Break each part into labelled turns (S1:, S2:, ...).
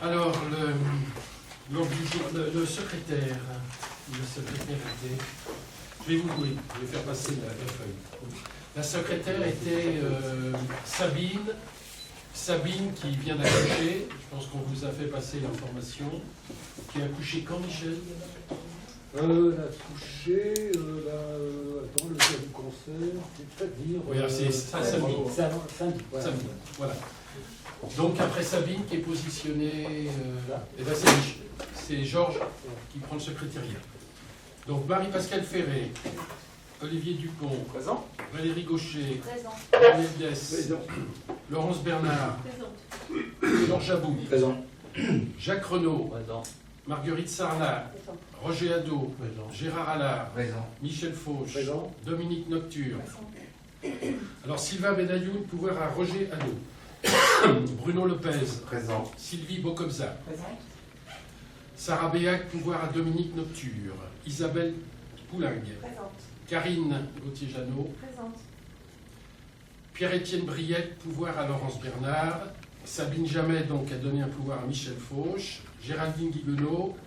S1: Alors, l'ordre du jour, le secrétaire était... Je vais faire passer la feuille. La secrétaire était Sabine qui vient d'accoucher. Je pense qu'on vous a fait passer l'information. Qui a accouché quand, Michel?
S2: Elle a accouché, attends, le jour du concert, c'est-à-dire...
S1: Oui, c'est samedi.
S2: Samedi, voilà.
S1: Samedi, voilà. Donc après Sabine qui est positionnée, et ben c'est Georges qui prend le secrétariat. Donc Marie-Pascale Ferré, Olivier Dupont,
S3: Présent.
S1: Valérie Gaucher,
S4: Présent.
S1: Daniel Dess,
S2: Présent.
S1: Laurence Bernard,
S4: Présent.
S1: Georges Abou,
S2: Présent.
S1: Jacques Renaud,
S3: Présent.
S1: Marguerite Sarlat,
S4: Présent.
S1: Roger Hadot,
S2: Présent.
S1: Gérard Allard,
S3: Présent.
S1: Michel Fauche,
S2: Présent.
S1: Dominique Nocture.
S4: Présent.
S1: Alors Sylvain Benayoun, pouvoir à Roger Hadot. Bruno Lopez,
S3: Présent.
S1: Sylvie Bocobza,
S4: Présent.
S1: Sarah Béac, pouvoir à Dominique Nocture. Isabelle Poulingue,
S4: Présente.
S1: Karine Gauthier-Jeannot,
S4: Présente.
S1: Pierre-Étienne Briette, pouvoir à Laurence Bernard. Sabine Jamet, donc, a donné un pouvoir à Michel Fauche. Géraldine Guiguenot,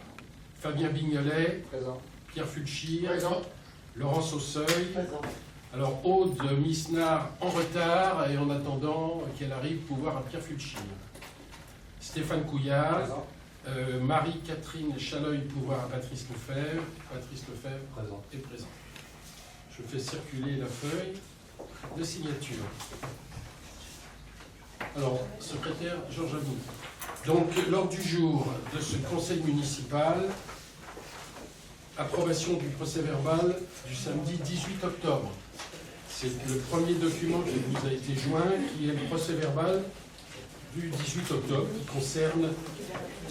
S1: Fabien Bignolet,
S2: Présent.
S1: Pierre Fulchir,
S4: Présent.
S1: Laurence Ausseuil.
S4: Présent.
S1: Alors, Aude Misnard en retard et en attendant qu'elle arrive, pouvoir à Pierre Fulchir. Stéphane Couillard,
S2: Présent.
S1: Marie-Catherine Chaleuil, pouvoir à Patrice Lefebvre. Patrice Lefebvre
S2: Présent.
S1: est présent. Je fais circuler la feuille de signature. Alors, secrétaire Georges Abou. Donc, lors du jour de ce conseil municipal, approbation du procès-verbal du samedi 18 octobre. C'est le premier document qui vous a été joint, qui est le procès-verbal du 18 octobre, qui concerne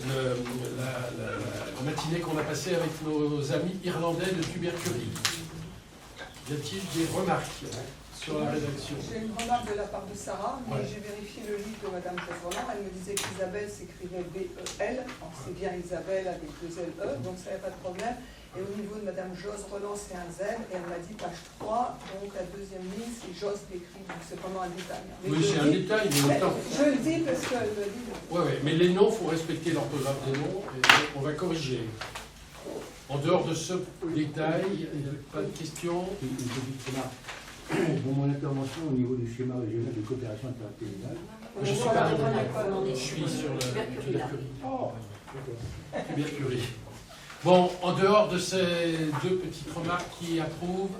S1: la matinée qu'on a passée avec nos amis irlandais de Tubercurie. Y a-t-il des remarques sur la rédaction?
S5: J'ai une remarque de la part de Sarah, mais
S1: Ouais.
S5: j'ai vérifié le livre de Madame Chasseroland. Elle me disait qu'Isabelle s'écrivait B-E-L. Alors, c'est bien Isabelle avec deux L-E, donc ça n'y a pas de problème. Et au niveau de Madame Josse Roland, c'est un Z. Et elle m'a dit page 3, donc la deuxième ligne, c'est Josse décrit. Donc c'est vraiment un détail. Mais
S1: Oui,
S5: je
S1: c'est
S5: le
S1: un
S5: dis-
S1: détail, mais autant.
S5: Je le dis parce qu'elle me dit.
S1: Oui, mais les noms, il faut respecter l'orthographe des noms, et donc on va corriger. En dehors de ce détail, il n'y a pas de questions.
S2: Une petite remarque. Dans mon intervention au niveau du schéma régional de coopération intercommunale,
S1: Je suis
S5: Voilà,
S1: pas
S5: voilà, voilà.
S1: Je suis sur le
S4: Tubercurie, là.
S1: Tubercurie. Bon, en dehors de ces deux petites remarques qui approuvent,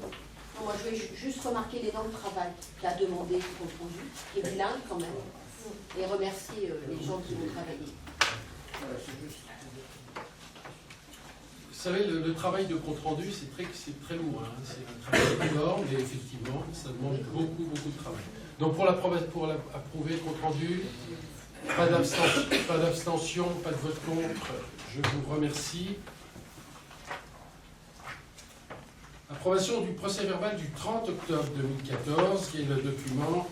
S4: Non, moi, je vais juste remarquer l'énorme travail qu'a demandé ce compte rendu, qui est bilingue quand même, et remercier les gens qui ont travaillé.
S1: vous savez, le travail de compte-rendu, c'est très lourd. Hein. C'est un travail énorme, mais effectivement, ça demande beaucoup de travail. Donc pour approuver le compte-rendu, pas d'abstention, pas de vote contre, je vous remercie. Approbation du procès-verbal du 30 octobre 2014, qui est le document.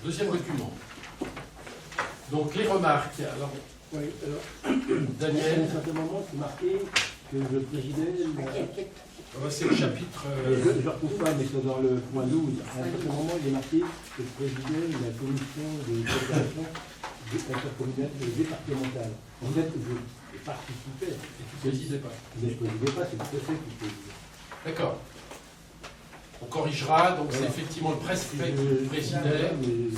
S1: Deuxième document. Donc les remarques. Alors,
S2: oui, alors,
S1: Daniel,
S2: à un certain moment, c'est marqué que je présidais
S1: c'est le chapitre.
S2: je ne retrouve pas, mais c'est dans le point 12. À un certain moment, il est marqué que je présidais la commission de coopération intercommunale et départementale. En fait, je participais.
S1: Et tu ne précisais pas.
S2: Mais je ne présidais pas, c'est le préfet qui présidait.
S1: D'accord. On corrigera, donc c'est effectivement le préfet qui présidait, et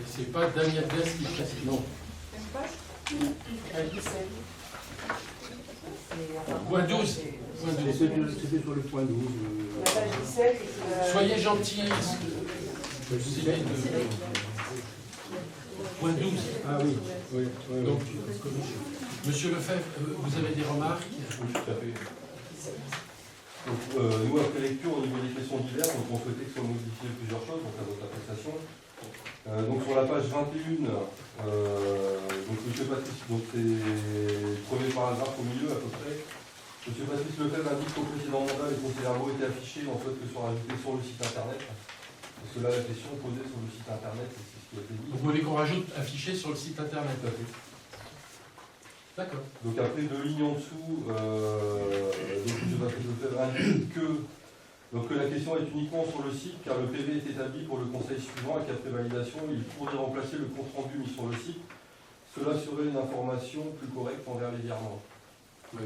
S1: c'est pas Daniel Dess qui préside.
S2: Non.
S5: Même page
S1: Point 12. Point 12.
S2: C'était sur le point 12.
S5: La page 17.
S1: Soyez gentils. Point 12.
S2: Ah oui, oui, oui.
S1: Donc, Monsieur Lefebvre, vous avez des remarques?
S6: Oui, tout à fait. Donc, nous, après lecture, au niveau des questions diverses, donc on souhaitait que soit modifié plusieurs choses, donc à votre appréciation. Donc sur la page 21, donc M. Patrice, donc c'est le premier paragraphe au milieu à peu près. M. Patrice Lefebvre indique qu'au précédent mandat, les conseils verbaux étaient affichés, en fait, que soit rajoutés sur le site internet. Parce que là, la question posée sur le site internet, c'est ce qui a été dit.
S1: Vous voulez qu'on rajoute affiché sur le site internet?
S6: Tout à fait.
S1: D'accord.
S6: Donc après, deux lignes en dessous, donc M. Patrice Lefebvre indique que Donc la question est uniquement sur le site, car le PV est établi pour le conseil suivant et qu'après validation, il pourrait remplacer le compte rendu mis sur le site. Cela serait une information plus correcte envers les virements.
S1: Oui.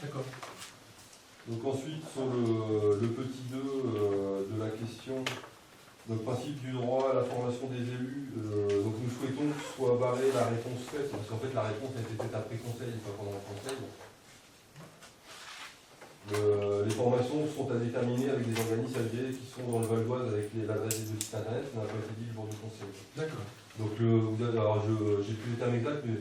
S1: D'accord.
S6: Donc ensuite, sur le petit 2 de la question, le principe du droit à la formation des élus, donc nous souhaitons que soit barrée la réponse faite, parce qu'en fait la réponse a été faite après conseil et pas pendant le conseil. Les formations sont à déterminer avec des organismes agréés qui sont dans le Val d'Oise avec l'adresse des deux sites internet, ça n'a pas été dit le jour du conseil.
S1: D'accord.
S6: Donc alors j'ai plus les termes exacts, mais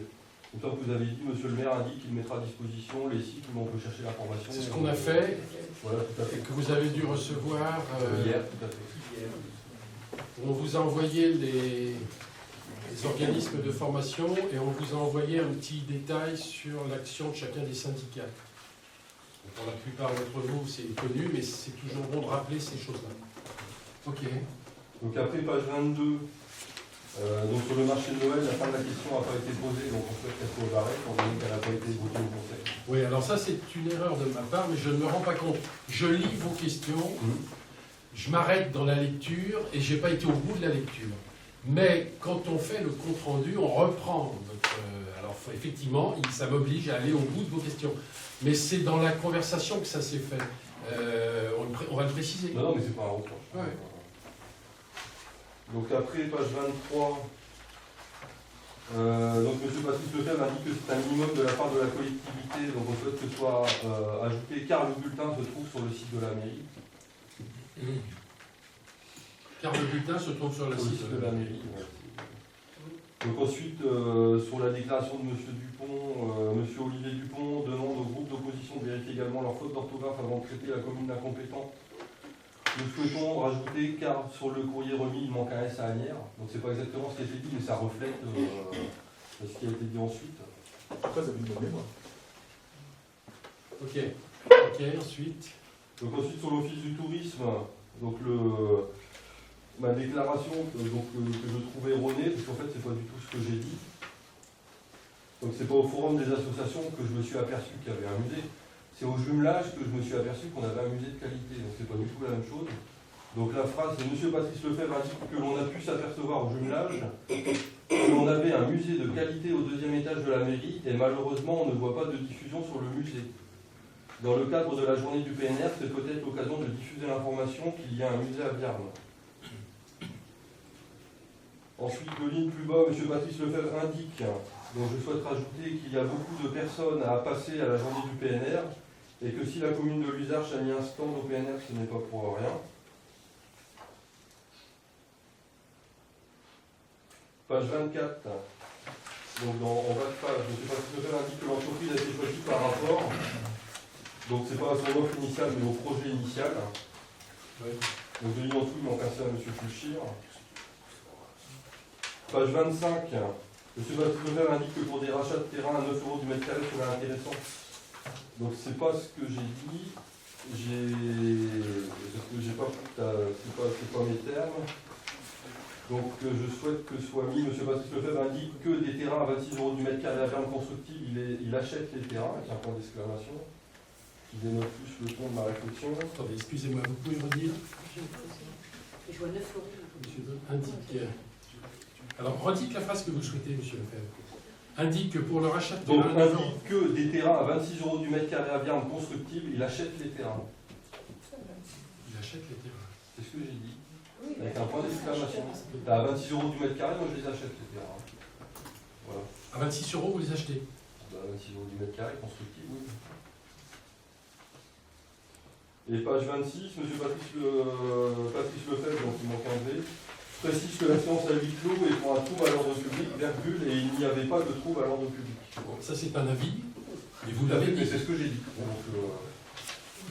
S6: comme vous avez dit, monsieur le maire a dit qu'il mettra à disposition les sites où on peut chercher l'information.
S1: C'est ce qu'on a fait,
S6: Voilà, tout à fait.
S1: et que vous avez dû recevoir.
S6: Hier, tout à fait.
S1: On vous a envoyé les organismes de formation et on vous a envoyé un petit détail sur l'action de chacun des syndicats. Pour la plupart d'entre vous, c'est connu, mais c'est toujours bon de rappeler ces choses-là. Ok.
S6: Donc après, page 22, donc sur le marché de Noël, la fin de la question n'a pas été posée, donc on souhaite qu'elle soit barrée, étant donné qu'elle n'a pas été votée au conseil.
S1: Oui, alors ça c'est une erreur de ma part, mais je ne me rends pas compte. Je lis vos questions, je m'arrête dans la lecture et je n'ai pas été au bout de la lecture. Mais quand on fait le compte-rendu, on reprend notre... alors effectivement, ça m'oblige à aller au bout de vos questions. Mais c'est dans la conversation que ça s'est fait. On va le préciser.
S6: Non, mais c'est pas un reproche.
S1: Ouais.
S6: Donc après, page 23, donc M. Patrice Lefebvre indique que c'est un minimum de la part de la collectivité, donc on souhaite que ce soit ajouté car le bulletin se trouve sur le site de la mairie.
S1: Car le bulletin se trouve sur le site
S6: de la mairie. Donc ensuite, sur la déclaration de M. Dupont, M. Olivier Dupont demande au groupe d'opposition de vérifier également leur faute d'orthographe avant de traiter la commune d'incompétent. Nous souhaitons rajouter car sur le courrier remis, il manque un S à Agnières. Donc c'est pas exactement ce qui a été dit, mais ça reflète ce qui a été dit ensuite.
S3: Pourquoi ça vous donne moi?
S1: Ok. Ok, ensuite.
S6: Donc ensuite sur l'office du tourisme, donc ma déclaration que je trouve erronée, parce qu'en fait c'est pas du tout ce que j'ai dit. Donc c'est pas au forum des associations que je me suis aperçu qu'il y avait un musée. C'est au jumelage que je me suis aperçu qu'on avait un musée de qualité, donc c'est pas du tout la même chose. Donc la phrase, c'est M. Patrice Lefebvre indique que l'on a pu s'apercevoir au jumelage que l'on avait un musée de qualité au 2e étage de la mairie et malheureusement on ne voit pas de diffusion sur le musée. Dans le cadre de la journée du PNR, c'est peut-être l'occasion de diffuser l'information qu'il y a un musée à Biarn. Ensuite, deux lignes plus bas, M. Patrice Lefebvre indique, donc je souhaite rajouter qu'il y a beaucoup de personnes à passer à la journée du PNR et que si la commune de Luzarches a mis un stand au PNR, ce n'est pas pour rien. Page 24, donc en bas de page, M. Patrice Lefebvre indique que l'entreprise a été choisie par rapport, donc c'est pas à son offre initiale mais au projet initial.
S1: Ouais.
S6: Donc deux lignes en dessous, il manque un C à M. Fulchir. Page 25, M. Patrice Lefebvre indique que pour des rachats de terrain à 9 € du mètre carré, c'est intéressant. Donc c'est pas ce que j'ai dit, c'est pas mes termes. Donc je souhaite que soit mis, M. Patrice Lefebvre indique que des terrains à 26 € du mètre carré à Biarn constructible, il achète les terrains, avec un point d'exclamation. Je dénote plus le ton de ma réflexion.
S1: Attendez, excusez-moi, vous pouvez redire?
S4: Je vois 9 euros.
S1: Monsieur indique. Alors, redites la phrase que vous souhaitez, monsieur Lefebvre. Indique que pour le rachat de
S6: Donc,
S1: terrain,
S6: indique que des terrains à 26 € du mètre carré à Biarn constructibles, il achète les terrains.
S1: il achète les terrains.
S6: C'est ce que j'ai dit.
S5: Oui,
S6: Avec un point d'exclamation. À 26 € du mètre carré, moi je les achète les terrains. Voilà.
S1: À 26 € vous les achetez?
S6: Bah, 26 € du mètre carré, constructible, oui. Et page 26, M. Patrice Lefebvre, donc il manque un V, précise que la séance à huis clos est pour un trouble à l'ordre public, virgule, et il n'y avait pas de trouble à l'ordre public.
S1: Bon, ça c'est un avis, et vous
S6: Tout à
S1: l'avez
S6: fait,
S1: dit.
S6: mais c'est ce que j'ai dit. Donc,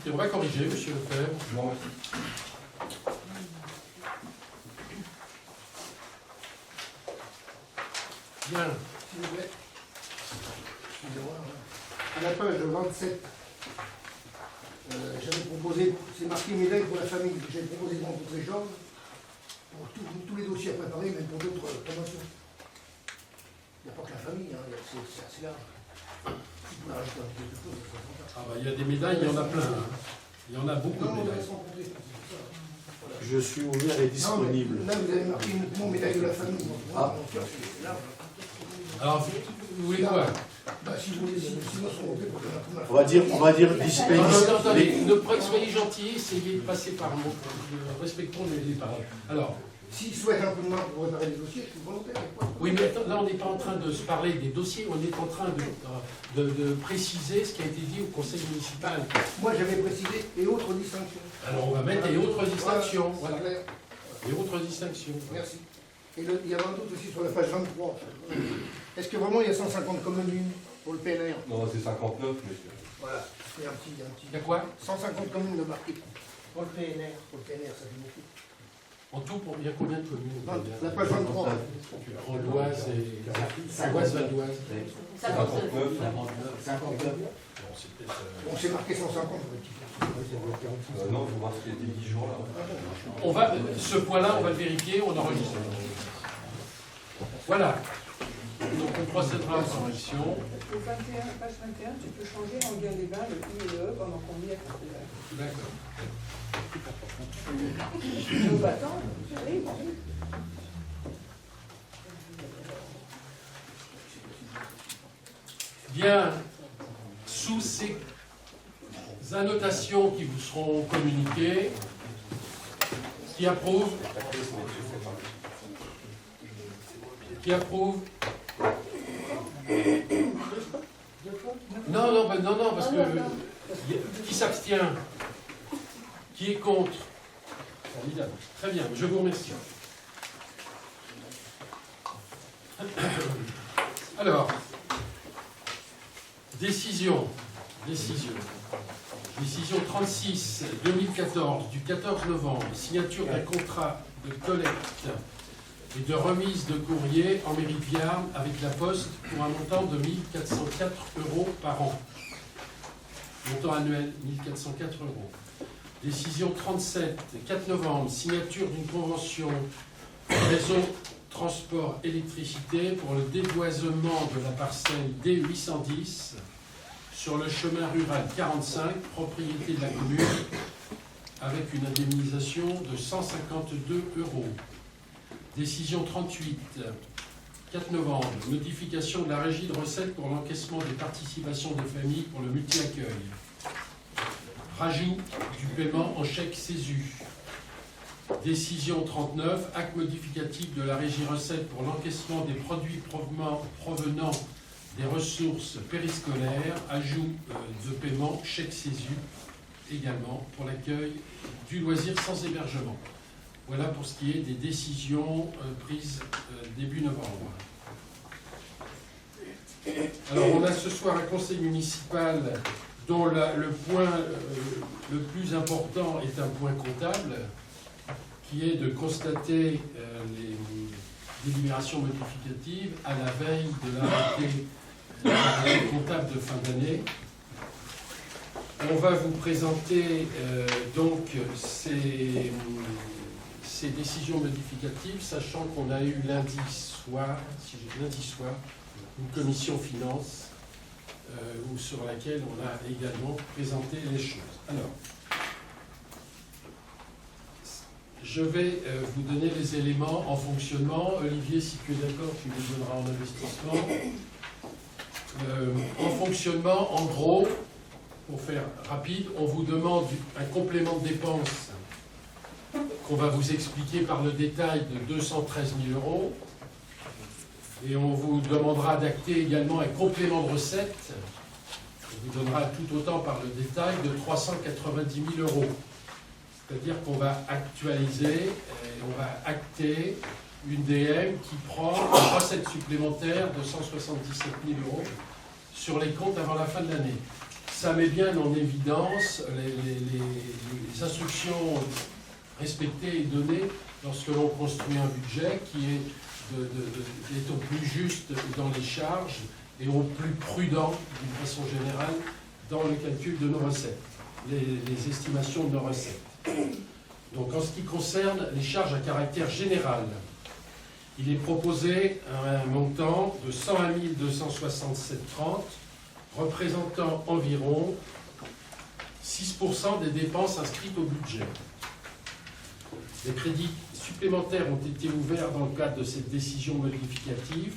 S1: Et on va corriger, monsieur Lefebvre.
S6: je vous remercie.
S1: Bien.
S7: S'il vous plaît. Excusez-moi. À la page 27, j'avais proposé, c'est marqué médaille pour la famille, j'avais proposé de rencontrer Georges pour tous les dossiers à préparer, même pour d'autres promotions. Il n'y a pas que la famille, hein, c'est assez large. Si vous pouvez rajouter quelque chose, ça serait sympa.
S1: Ah bah, il y a des médailles, il y en a plein. Hein. Il y en a beaucoup
S7: Non,
S1: de
S7: on va
S1: médailles.
S7: se rencontrer.
S3: Je suis ouvert et disponible.
S7: Non, là, vous avez marqué uniquement médaille de la famille.
S3: Ah.
S7: Là,
S1: Alors, vous voulez quoi?
S7: bah, si vous voulez, sinon, on va pour la
S3: On va dire
S1: Non, non,
S3: dispense.
S1: attendez, soyez gentils, essayez de passer par moi. Respectons les paroles. Alors,
S7: s'ils souhaitent un coup de main pour réparer les dossiers, je suis volontaire.
S1: oui, mais attends, là, on n'est pas en train de se parler des dossiers, on est en train de préciser ce qui a été dit au conseil municipal.
S7: Moi, j'avais précisé et autres distinctions.
S1: Alors, on va mettre les autres distinctions.
S7: Voilà,
S1: Voilà,
S7: c'est clair.
S1: les autres distinctions.
S7: Merci. Et il y avait un doute aussi sur la page 23. Est-ce que vraiment il y a 150 communes pour le PNR?
S6: Non, c'est 59, mais
S7: Voilà. Il y a un
S1: Il y
S7: petit.
S1: a quoi?
S7: 150 communes de marquées. Pour le PNR. Pour le PNR, ça fait beaucoup.
S1: En tout, il y a combien de communes?
S7: La page 23.
S1: En l'Oise et Oise, Val d'Oise.
S4: 59.
S6: 59.
S1: Bon, c'est peut-être,
S7: Bon, c'est marqué 150.
S6: Non, vous marquez des 10 jours là.
S1: on va, ce point-là, on va le vérifier, on enregistre. Voilà. Donc on procédera à la correction.
S5: Au 21, page 21, tu peux changer en bien des bains le I et le E pendant qu'on y est.
S1: D'accord.
S5: Nos battants, oui, oui.
S1: Bien, sous ces annotations qui vous seront communiquées, qui approuve? Qui approuve? Non, non, non, non, parce que qui s'abstient? Qui est contre? Formidable. Très bien, je vous remercie. Alors, décision 36-2014 du 14 novembre, signature d'un contrat de collecte et de remise de courrier en mairie de Viarmes avec la Poste pour un montant de 1 404 € par an. Montant annuel, 1 404 €. Décision 37, 4 novembre, signature d'une convention réseau transport électricité pour le déboisement de la parcelle D810 sur le chemin rural 45, propriété de la commune, avec une indemnisation de 152 €. Décision 38, 4 novembre, modification de la régie de recettes pour l'encaissement des participations des familles pour le multi-accueil. Rajout du paiement en chèque CESU. Décision 39, acte modificatif de la régie recette pour l'encaissement des produits provenant des ressources périscolaires, ajout de paiement chèque CESU également pour l'accueil du loisir sans hébergement. Voilà pour ce qui est des décisions prises début novembre. Alors on a ce soir un conseil municipal dont le point le plus important est un point comptable, qui est de constater les délibérations modificatives à la veille de l'arrêté comptable de fin d'année. On va vous présenter donc ces décisions modificatives, sachant qu'on a eu lundi soir, une commission finance sur laquelle on a également présenté les choses. Alors, je vais vous donner les éléments en fonctionnement. Olivier, si tu es d'accord, tu les donneras en investissement. En fonctionnement, en gros, pour faire rapide, on vous demande un complément de dépenses qu'on va vous expliquer par le détail de 213 000 €. Et on vous demandera d'acter également un complément de recettes. On vous donnera tout autant par le détail de 390 000 €. C'est-à-dire qu'on va actualiser, on va acter une DM qui prend une recette supplémentaire de 177 000 € sur les comptes avant la fin de l'année. Ça met bien en évidence les instructions respectées et données lorsque l'on construit un budget qui est d'être au plus juste dans les charges et au plus prudent, d'une façon générale, dans le calcul de nos recettes, les estimations de nos recettes. Donc en ce qui concerne les charges à caractère général, il est proposé un montant de 101 267,30 €, représentant environ 6% des dépenses inscrites au budget. Les crédits supplémentaires ont été ouverts dans le cadre de cette décision modificative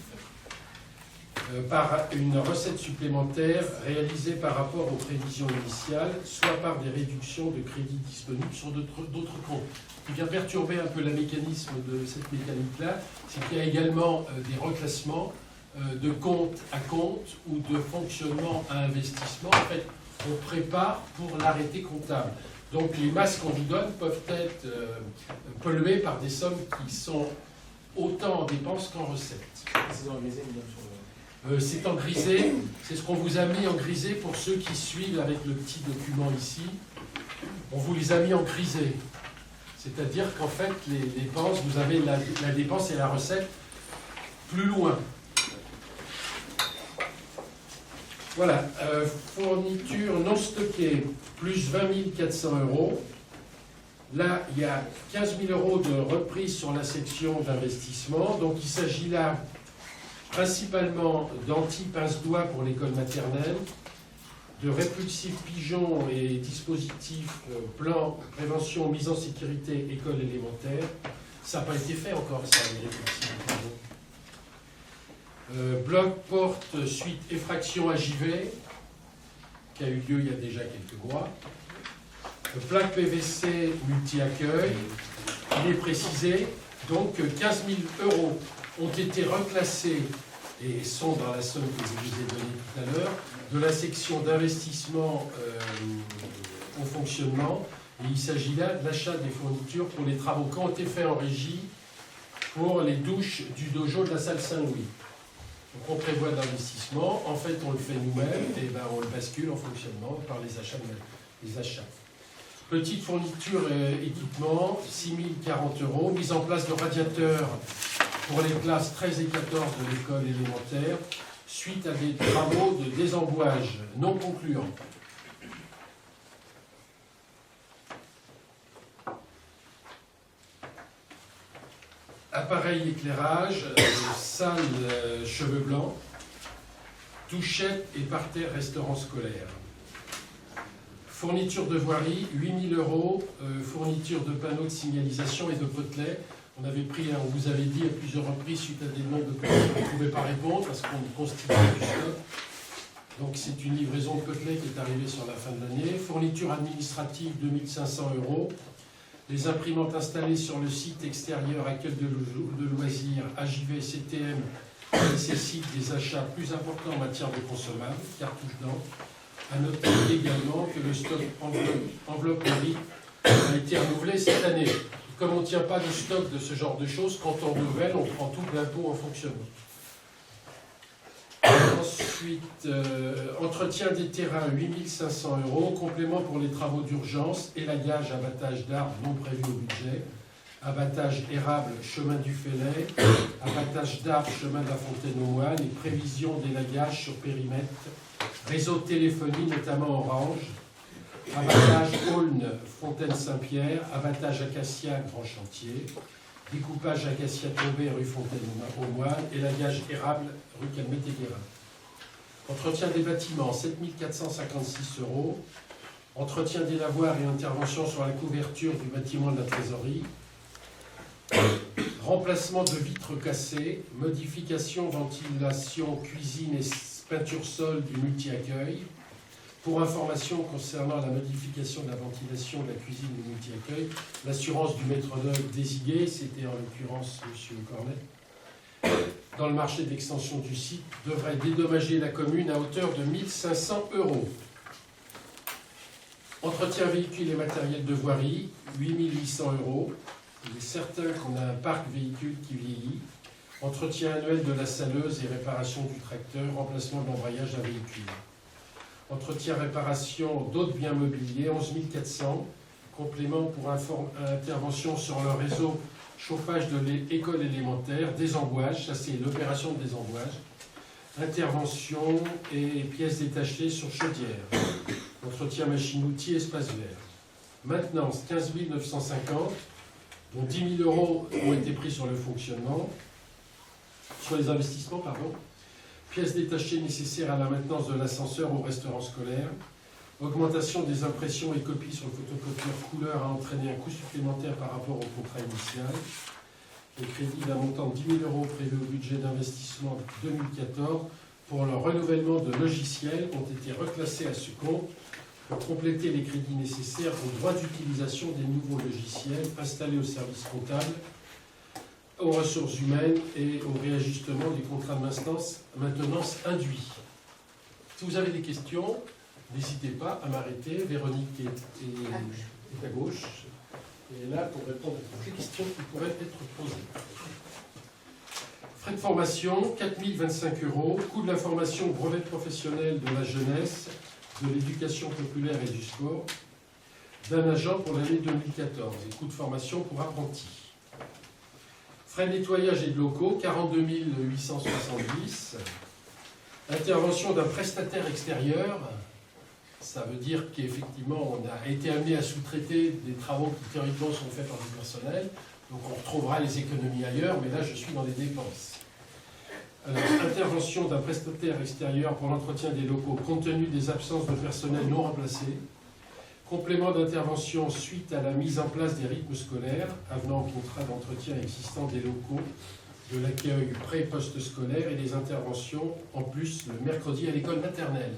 S1: par une recette supplémentaire réalisée par rapport aux prévisions initiales, soit par des réductions de crédits disponibles sur d'autres comptes. Ce qui vient perturber un peu le mécanisme de cette mécanique-là, c'est qu'il y a également des reclassements de compte à compte ou de fonctionnement à investissement. En fait, on prépare pour l'arrêté comptable. Donc les masses qu'on vous donne peuvent être polluées par des sommes qui sont autant en dépenses qu'en recettes. C'est en grisé, c'est ce qu'on vous a mis en grisé pour ceux qui suivent avec le petit document ici. On vous les a mis en grisé. C'est-à-dire qu'en fait, les dépenses, vous avez la dépense et la recette plus loin. Voilà, fourniture non stockée, plus 20 400 €. Là, il y a 15 000 € de reprise sur la section d'investissement. Donc, il s'agit là principalement d'anti-pince-doigts pour l'école maternelle, de répulsifs pigeons et dispositifs plan prévention mise en sécurité école élémentaire. Ça n'a pas été fait encore, ça, les répulsifs pigeons. Bloc porte suite effraction AJV, qui a eu lieu il y a déjà quelques mois. Plaque PVC multi-accueil, il est précisé, donc 15 000 € ont été reclassés et sont dans la somme que je vous ai donnée tout à l'heure, de la section d'investissement au fonctionnement. Et il s'agit là de l'achat des fournitures pour les travaux qui ont été faits en régie pour les douches du dojo de la salle Saint-Louis. Donc on prévoit d'investissement, en fait on le fait nous-mêmes, et ben on le bascule en fonctionnement par les achats. Petite fourniture équipement, 6 040 €, mise en place de radiateurs pour les classes 13 et 14 de l'école élémentaire, suite à des travaux de désembouage non concluants. Appareil éclairage, salle cheveux blancs, touchette et parterre restaurant scolaire. Fourniture de voirie, 8 000 €, fourniture de panneaux de signalisation et de potelets. On vous avait dit à plusieurs reprises, suite à des demandes de potelets, qu'on ne pouvait pas répondre parce qu'on constituait du stock. Donc c'est une livraison de potelets qui est arrivée sur la fin de l'année. Fourniture administrative, 2 500 €. Les imprimantes installées sur le site extérieur accueil de loisirs, AJV, CTM, nécessitent des achats plus importants en matière de consommables, cartouches d'encre. À noter également que le stock enveloppe numérique a été renouvelé cette année. Comme on ne tient pas de stock de ce genre de choses, quand on renouvelle, on prend tout plein pot en fonctionnement. Ensuite, entretien des terrains, 8 500 €, complément pour les travaux d'urgence, élagage, abattage d'arbres non prévu au budget, abattage érable, chemin du Félay, abattage d'arbres, chemin de la Fontaine aux Moines, et prévision d'élagage sur périmètre, réseau de téléphonie, notamment Orange, abattage Aulne, Fontaine Saint-Pierre, abattage Acacia, Grand Chantier, découpage Acacia tombé, rue Fontaine aux Moines, élagage érable, rue Calmette-et-Guérin. Entretien des bâtiments, 7 456 €. Entretien des lavoirs et intervention sur la couverture du bâtiment de la trésorerie. Remplacement de vitres cassées, modification, ventilation, cuisine et peinture sol du multi-accueil. Pour information concernant la modification de la ventilation de la cuisine du multi-accueil, l'assurance du maître d'œuvre désigné, c'était en l'occurrence M. Cornet, dans le marché d'extension du site, devrait dédommager la commune à hauteur de 1 500 €. Entretien véhicule et matériel de voirie, 8 800 €. Il est certain qu'on a un parc véhicule qui vieillit. Entretien annuel de la saleuse et réparation du tracteur, remplacement de l'embrayage d'un véhicule. Entretien, réparation d'autres biens mobiliers, 11 400. Complément pour intervention sur le réseau chauffage de l'école élémentaire, désembouage, ça c'est l'opération de désembouage. Intervention et pièces détachées sur chaudière. Entretien machine-outil, espace vert. Maintenance, 15 950, dont 10 000 € ont été pris sur le fonctionnement, sur les investissements, pardon. Pièces détachées nécessaires à la maintenance de l'ascenseur au restaurant scolaire. Augmentation des impressions et copies sur le photocopieur couleur a entraîné un coût supplémentaire par rapport au contrat initial. Les crédits d'un montant de 10 000 € prévus au budget d'investissement 2014 pour le renouvellement de logiciels ont été reclassés à ce compte pour compléter les crédits nécessaires aux droits d'utilisation des nouveaux logiciels installés au service comptable, aux ressources humaines et au réajustement des contrats de maintenance induits. Si vous avez des questions, n'hésitez pas à m'arrêter. Véronique est à gauche. Et là pour répondre à toutes les questions qui pourraient être posées. Frais de formation, 4 025 €. Coût de la formation brevet professionnel de la jeunesse, de l'éducation populaire et du sport d'un agent pour l'année 2014. Et coût de formation pour apprentis. Frais de nettoyage et de locaux, 42 870. Intervention d'un prestataire extérieur. Ça veut dire qu'effectivement, on a été amené à sous-traiter des travaux qui théoriquement sont faits par du personnel. Donc on retrouvera les économies ailleurs, mais là je suis dans les dépenses. Intervention d'un prestataire extérieur pour l'entretien des locaux compte tenu des absences de personnel non remplacé. Complément d'intervention suite à la mise en place des rythmes scolaires, avenant au contrat d'entretien existant des locaux, de l'accueil pré- et post-scolaire et des interventions en plus le mercredi à l'école maternelle.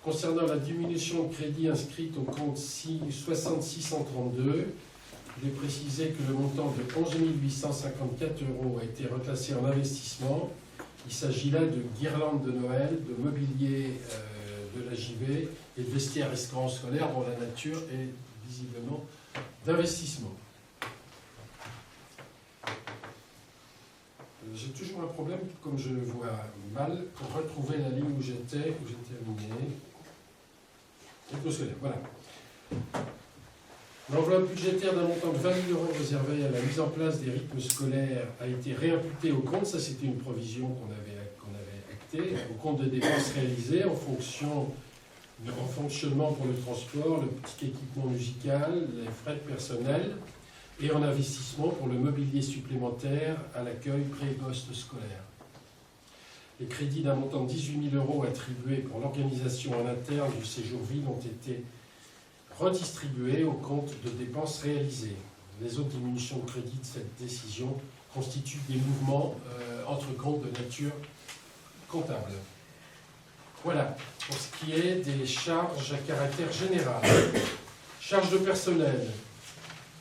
S1: Concernant la diminution de crédit inscrite au compte 6632, il est précisé que le montant de 11 854 € a été reclassé en investissement. Il s'agit là de guirlandes de Noël, de mobilier de la JV et de vestiaires et restaurants scolaires dont la nature est visiblement d'investissement. J'ai toujours un problème, comme je le vois mal, pour retrouver la ligne où j'ai terminé. Voilà. L'enveloppe budgétaire d'un montant de 20 000 € réservée à la mise en place des rythmes scolaires a été réimputée au compte, ça c'était une provision qu'on avait actée, au compte de dépenses réalisées en fonctionnement pour le transport, le petit équipement musical, les frais de personnel et en investissement pour le mobilier supplémentaire à l'accueil pré- et post-scolaire. Les crédits d'un montant de 18 000 € attribués pour l'organisation en interne du séjour ville ont été redistribués au compte de dépenses réalisées. Les autres diminutions de crédit de cette décision constituent des mouvements entre comptes de nature comptable. Voilà, pour ce qui est des charges à caractère général. Charges de personnel.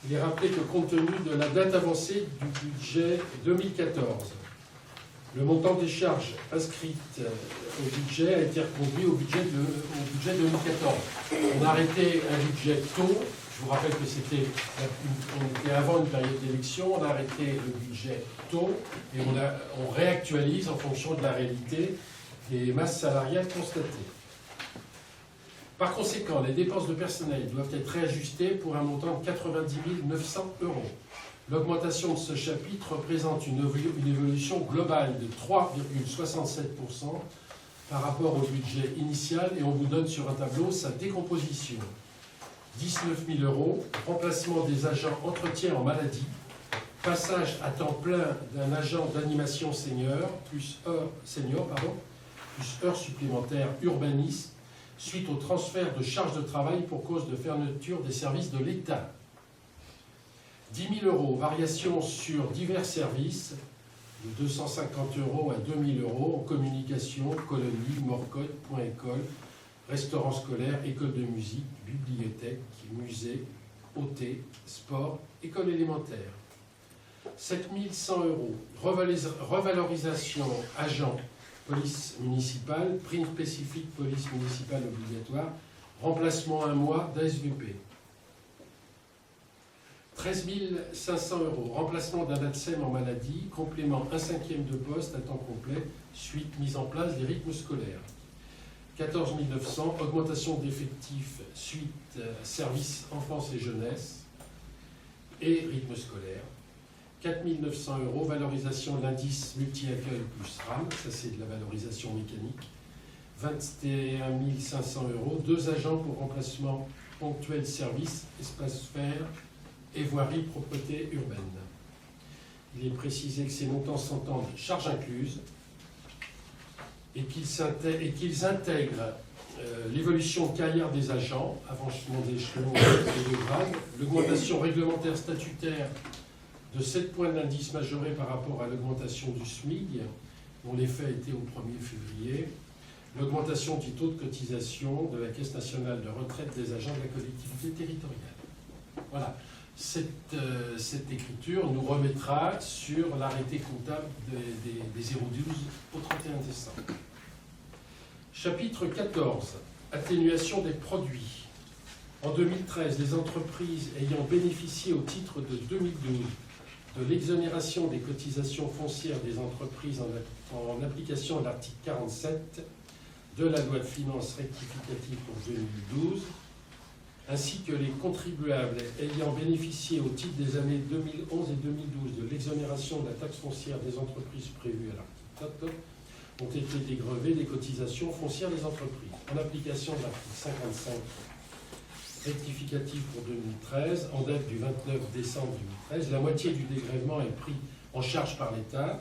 S1: Il est rappelé que compte tenu de la date avancée du budget 2014, le montant des charges inscrites au budget a été reconduit au budget 2014. On a arrêté un budget tôt. Je vous rappelle que on était avant une période d'élection. On a arrêté le budget tôt et on réactualise en fonction de la réalité des masses salariales constatées. Par conséquent, les dépenses de personnel doivent être réajustées pour un montant de 90 900 €. L'augmentation de ce chapitre représente une évolution globale de 3,67% par rapport au budget initial et on vous donne sur un tableau sa décomposition. 19 000 €, remplacement des agents entretien en maladie, passage à temps plein d'un agent d'animation senior, plus heures supplémentaires urbanistes, suite au transfert de charges de travail pour cause de fermeture des services de l'État. 10 000 €, variation sur divers services, de 250 € à 2 000 € en communication, colonie, Morcotte, Point École, restaurant scolaire, école de musique, bibliothèque, musée, OT, sport, école élémentaire. 7 100 €, revalorisation agent police municipale, prime spécifique police municipale obligatoire, remplacement un mois d'ASVP. 13 500 €, remplacement d'un ATSEM en maladie, complément 1/5 de poste à temps complet, suite mise en place des rythmes scolaires. 14 900, augmentation d'effectifs, suite service enfance et jeunesse et rythme scolaire. 4 900 €, valorisation de l'indice multi-accueil plus RAM, ça c'est de la valorisation mécanique. 21 500 €, 2 agents pour remplacement ponctuel service, espace vert et voirie propreté urbaine. Il est précisé que ces montants s'entendent charges incluses et qu'ils intègrent l'évolution de carrière des agents, avancement d'échelon et de grade, l'augmentation réglementaire statutaire de 7 points d'indice majorés par rapport à l'augmentation du SMIC, dont l'effet était au 1er février, l'augmentation du taux de cotisation de la Caisse nationale de retraite des agents de la collectivité territoriale. Voilà. Cette écriture nous remettra sur l'arrêté comptable des 012 au 31 décembre. Chapitre 14. Atténuation des produits. En 2013, les entreprises ayant bénéficié au titre de 2012 de l'exonération des cotisations foncières des entreprises en application de l'article 47 de la loi de finances rectificative pour 2012, ainsi que les contribuables ayant bénéficié au titre des années 2011 et 2012 de l'exonération de la taxe foncière des entreprises prévue à l'article 4, ont été dégrevés des cotisations foncières des entreprises. En application de l'article 55 rectificatif pour 2013, en date du 29 décembre 2013, la moitié du dégrèvement est pris en charge par l'État,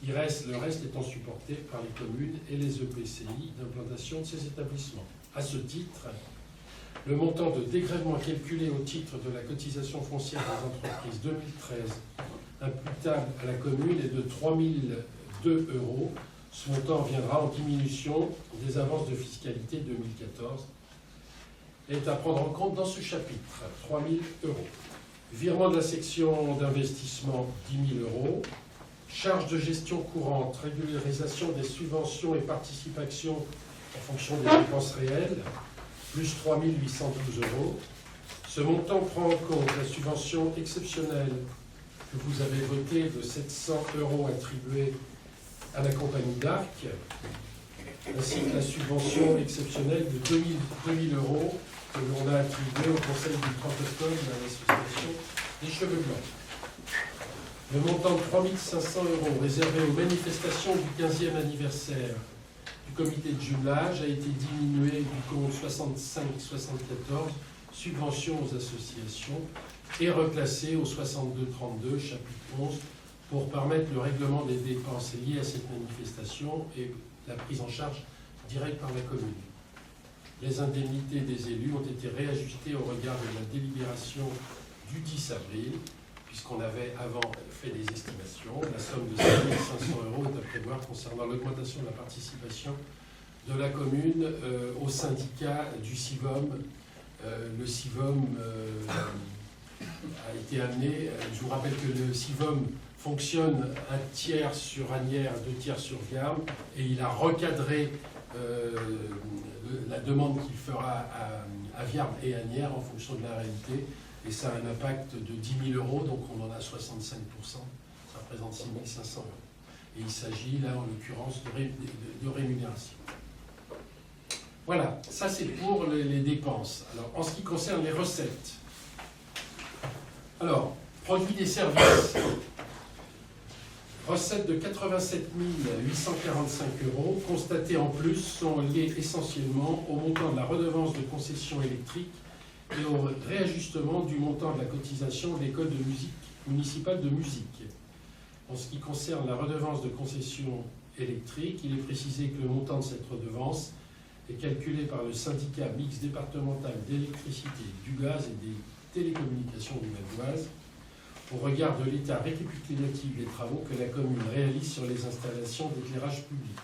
S1: le reste étant supporté par les communes et les EPCI d'implantation de ces établissements. À ce titre, le montant de dégrèvement calculé au titre de la cotisation foncière des entreprises 2013 imputable à la commune est de 3 002 €. Ce montant viendra en diminution des avances de fiscalité 2014 et est à prendre en compte dans ce chapitre, 3 000 €. Virement de la section d'investissement, 10 000 €. Charges de gestion courante, régularisation des subventions et participations en fonction des dépenses réelles, plus 3 812 €. Ce montant prend en compte la subvention exceptionnelle que vous avez votée de 700 € attribuée à la compagnie d'Arc, ainsi que la subvention exceptionnelle de 2 000 € que l'on a attribuée au Conseil du 30 octobre à l'association des Cheveux Blancs. Le montant de 3 500 € réservé aux manifestations du 15e anniversaire du comité de jumelage a été diminué du compte 65-74, subventions aux associations, et reclassé au 62-32, chapitre 11, pour permettre le règlement des dépenses liées à cette manifestation et la prise en charge directe par la commune. Les indemnités des élus ont été réajustées au regard de la délibération du 10 avril, puisqu'on avait avant fait des estimations. La somme de 5 500 € est à prévoir concernant l'augmentation de la participation de la commune au syndicat du CIVOM. Le CIVOM a été amené, je vous rappelle que le CIVOM fonctionne 1 tiers sur Asnières, 2 tiers sur Viarmes, et il a recadré la demande qu'il fera à Viarmes et Asnières en fonction de la réalité. Et ça a un impact de 10 000 €, donc on en a 65%, ça représente 6 500 €. Et il s'agit là, en l'occurrence, de rémunération. Voilà, ça c'est pour les dépenses. Alors, en ce qui concerne les recettes, alors, produits des services, recettes de 87 845 €, constatées en plus, sont liées essentiellement au montant de la redevance de concession électrique et au réajustement du montant de la cotisation de l'école de musique municipale de musique. En ce qui concerne la redevance de concession électrique, il est précisé que le montant de cette redevance est calculé par le syndicat mixte départemental d'électricité, du gaz et des télécommunications du Val-d'Oise, au regard de l'état récapitulatif des travaux que la commune réalise sur les installations d'éclairage public.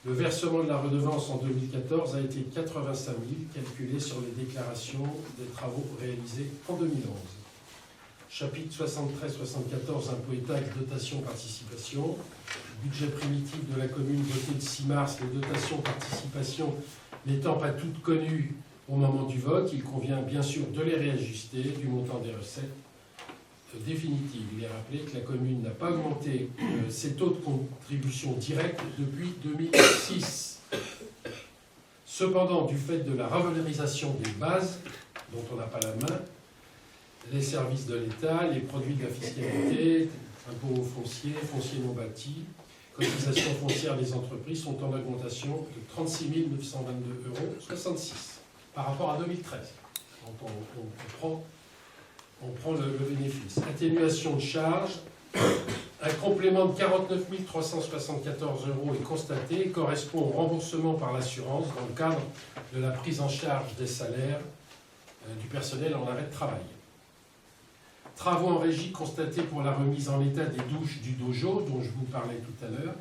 S1: Le versement de la redevance en 2014 a été 85 000, calculé sur les déclarations des travaux réalisés en 2011. Chapitre 73-74, impôts et taxes, dotation, participation. Budget primitif de la commune voté le 6 mars, les dotations, participation n'étant pas toutes connues au moment du vote, il convient bien sûr de les réajuster du montant des recettes définitives. Il est rappelé que la commune n'a pas augmenté ses taux de contribution directe depuis 2006. Cependant, du fait de la revalorisation des bases, dont on n'a pas la main, les services de l'État, les produits de la fiscalité, impôts fonciers, fonciers non bâtis, cotisations foncières des entreprises sont en augmentation de 36 922,66 € par rapport à 2013. Donc on prend le bénéfice. Atténuation de charges, Un complément de 49 374 € est constaté et correspond au remboursement par l'assurance dans le cadre de la prise en charge des salaires du personnel en arrêt de travail. Travaux en régie constatés pour la remise en état des douches du dojo, dont je vous parlais tout à l'heure,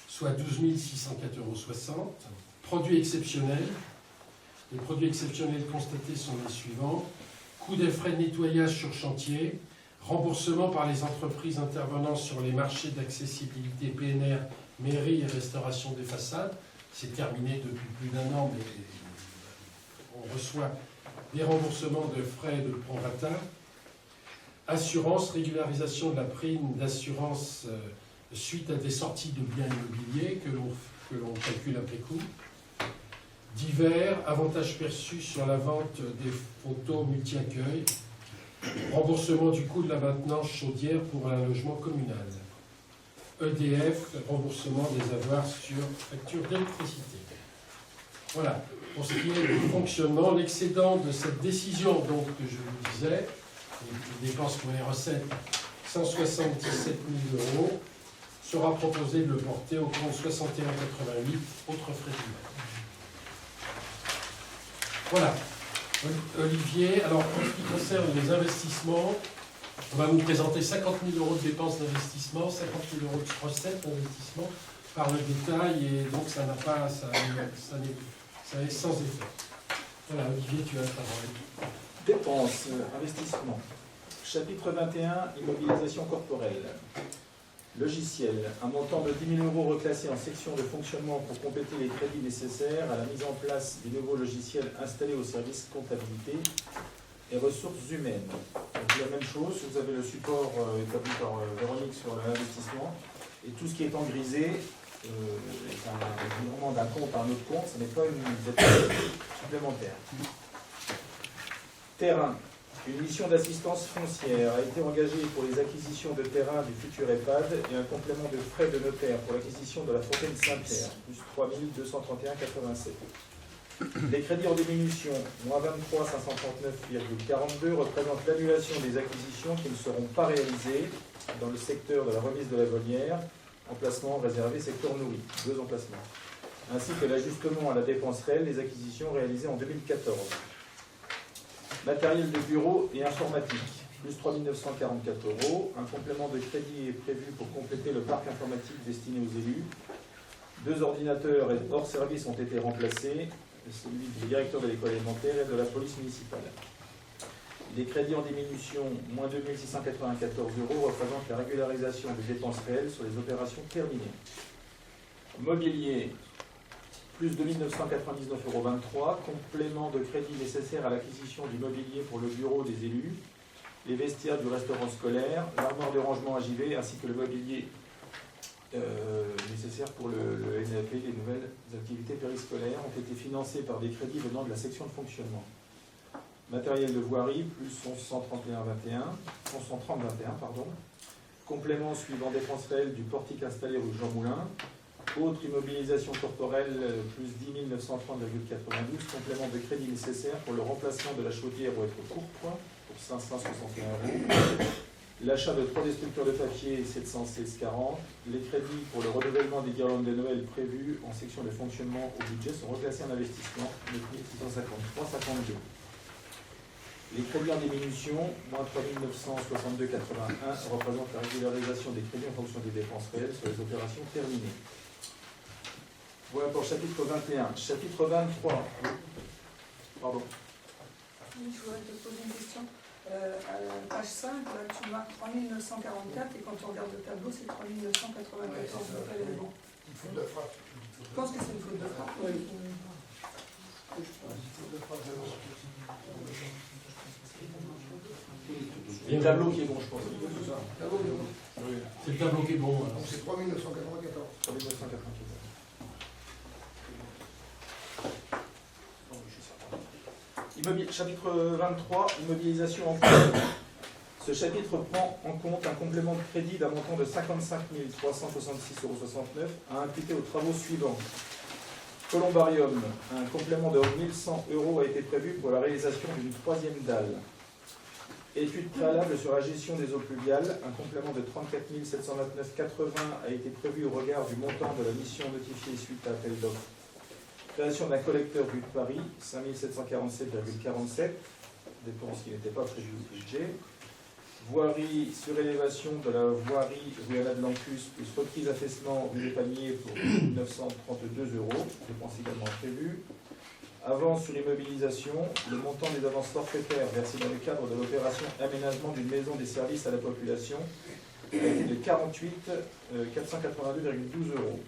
S1: soit 12 604,60 €. Produits exceptionnels. Les produits exceptionnels constatés sont les suivants. Coût des frais de nettoyage sur chantier, remboursement par les entreprises intervenant sur les marchés d'accessibilité PNR, mairie et restauration des façades. C'est terminé depuis plus d'1 an, mais on reçoit des remboursements de frais de prorata. Assurance, régularisation de la prime d'assurance suite à des sorties de biens immobiliers que l'on calcule après coup. Divers, avantages perçus sur la vente des photos multi-accueil. Remboursement du coût de la maintenance chaudière pour un logement communal. EDF, remboursement des avoirs sur facture d'électricité. Voilà, pour ce qui est du fonctionnement, l'excédent de cette décision, donc, que je vous disais, les dépenses pour les recettes, 177 000 €, sera proposé de le porter au compte 6188, autres frais divers. Voilà. Olivier, alors en ce qui concerne les investissements, on va vous présenter 50 000 € de dépenses d'investissement, 50 000 € de recettes d'investissement par le détail, et donc ça n'a pas, ça est sans effet. Voilà, Olivier, tu as la parole.
S8: Dépenses, investissement. Chapitre 21, immobilisation corporelle. Logiciel, un montant de 10 000 € reclassé en section de fonctionnement pour compléter les crédits nécessaires à la mise en place des nouveaux logiciels installés au service comptabilité et ressources humaines. Donc la même chose, vous avez le support établi par Véronique sur l'investissement, et tout ce qui est en grisé est un virement d'un compte à un autre compte, ce n'est pas une dépense supplémentaire. Terrain. Une mission d'assistance foncière a été engagée pour les acquisitions de terrain du futur EHPAD et un complément de frais de notaire pour l'acquisition de la fontaine Saint-Pierre, plus 3 231,87 €. Les crédits en diminution, moins 23 539,42 € représentent l'annulation des acquisitions qui ne seront pas réalisées dans le secteur de la remise de la volière, emplacement réservé secteur nourri, 2 emplacements, ainsi que l'ajustement à la dépense réelle des acquisitions réalisées en 2014. Matériel de bureau et informatique, plus 3 944 €. Un complément de crédit est prévu pour compléter le parc informatique destiné aux élus. 2 ordinateurs hors service ont été remplacés, celui du directeur de l'école élémentaire et de la police municipale. Les crédits en diminution, moins 2 694 € représentent la régularisation des dépenses réelles sur les opérations terminées. Mobilier, plus 2 999,23 €, complément de crédit nécessaire à l'acquisition du mobilier pour le bureau des élus, les vestiaires du restaurant scolaire, l'armoire de rangement à JV, ainsi que le mobilier nécessaire pour le NAP, les nouvelles activités périscolaires, ont été financés par des crédits venant de la section de fonctionnement. Matériel de voirie, plus 1130,21 €. Complément suivant dépenses réelles du portique installé rue Jean Moulin. Autre immobilisation corporelle, plus 10 930,92 €, complément de crédit nécessaire pour le remplacement de la chaudière au être pourpre, pour 561 €. L'achat de 3 destructeurs de papier, 716,40 €. Les crédits pour le renouvellement des guirlandes de Noël prévus en section de fonctionnement au budget sont reclassés en investissement, 9 653,52 €. Les crédits en diminution, moins 3 962,81 € représentent la régularisation des crédits en fonction des dépenses réelles sur les opérations terminées. Voilà pour chapitre 21. Chapitre 23. Pardon.
S5: Oui, je voudrais te poser une question. À la page 5, là, tu marques 3 944 et quand on regarde le tableau, c'est 3 994.
S7: Une faute de frappe.
S5: Je pense que c'est une faute de frappe. Oui.
S8: Il y a le tableau qui est bon, je pense.
S7: C'est ça.
S1: C'est le tableau qui est bon. Alors.
S7: Donc c'est 3 994.
S8: 3 994. Chapitre 23, immobilisation en cours. Ce chapitre prend en compte un complément de crédit d'un montant de 55 366,69 € à imputer aux travaux suivants. Columbarium, un complément de 1 100 € a été prévu pour la réalisation d'une 3e dalle. Étude préalable sur la gestion des eaux pluviales. Un complément de 34 729,80 a été prévu au regard du montant de la mission notifiée suite à appel d'offres. Création d'un collecteur rue de Paris, 5 747,47, dépense qui n'était pas prévue au budget. Voirie, surélévation de la voirie rue Anna de Lancus, plus reprise affaissement rue des Paniers pour 932 €, dépense également prévue. Avance sur immobilisation, le montant des avances forfaitaires versées dans le cadre de l'opération aménagement d'une maison des services à la population a été de 48 482,12 €.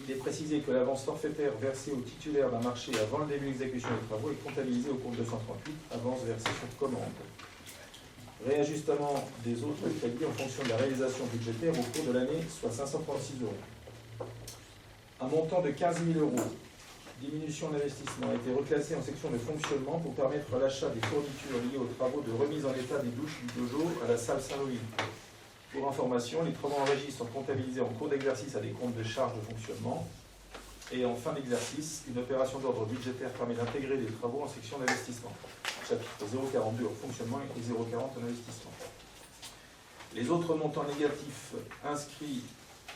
S8: Il est précisé que l'avance forfaitaire versée au titulaire d'un marché avant le début de l'exécution des travaux est comptabilisée au compte 238, avance versée sur commande. Réajustement des autres crédits en fonction de la réalisation budgétaire au cours de l'année, soit 536 €. Un montant de 15 000 €, diminution d'investissement, a été reclassé en section de fonctionnement pour permettre l'achat des fournitures liées aux travaux de remise en état des douches du dojo à la salle Saint-Louis. Pour information, les travaux en régie sont comptabilisés en cours d'exercice à des comptes de charges de fonctionnement. Et en fin d'exercice, une opération d'ordre budgétaire permet d'intégrer les travaux en section d'investissement. Chapitre 042 en fonctionnement et 040 en investissement. Les autres montants négatifs inscrits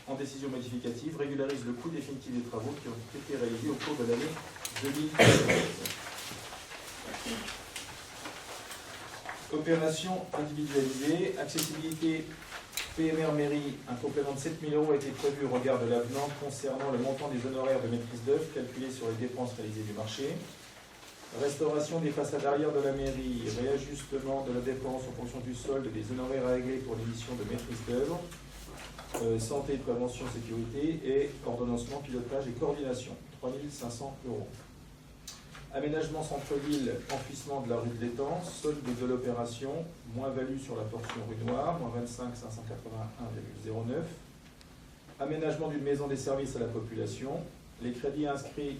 S8: en décision modificative régularisent le coût définitif des travaux qui ont été réalisés au cours de l'année 2013. Opération individualisée, accessibilité PMR Mairie, un complément de 7 000 € a été prévu au regard de l'avenant concernant le montant des honoraires de maîtrise d'œuvre calculés sur les dépenses réalisées du marché. Restauration des façades arrière de la mairie, réajustement de la dépense en fonction du solde des honoraires à régler pour l'émission de maîtrise d'œuvre, santé, prévention, sécurité et ordonnancement, pilotage et coordination, 3 500 €. Aménagement centre-ville, enfouissement de la rue de l'Étang, solde de l'opération, moins-value sur la portion rue Noire, moins 25 581,09. Aménagement d'une maison des services à la population. Les crédits inscrits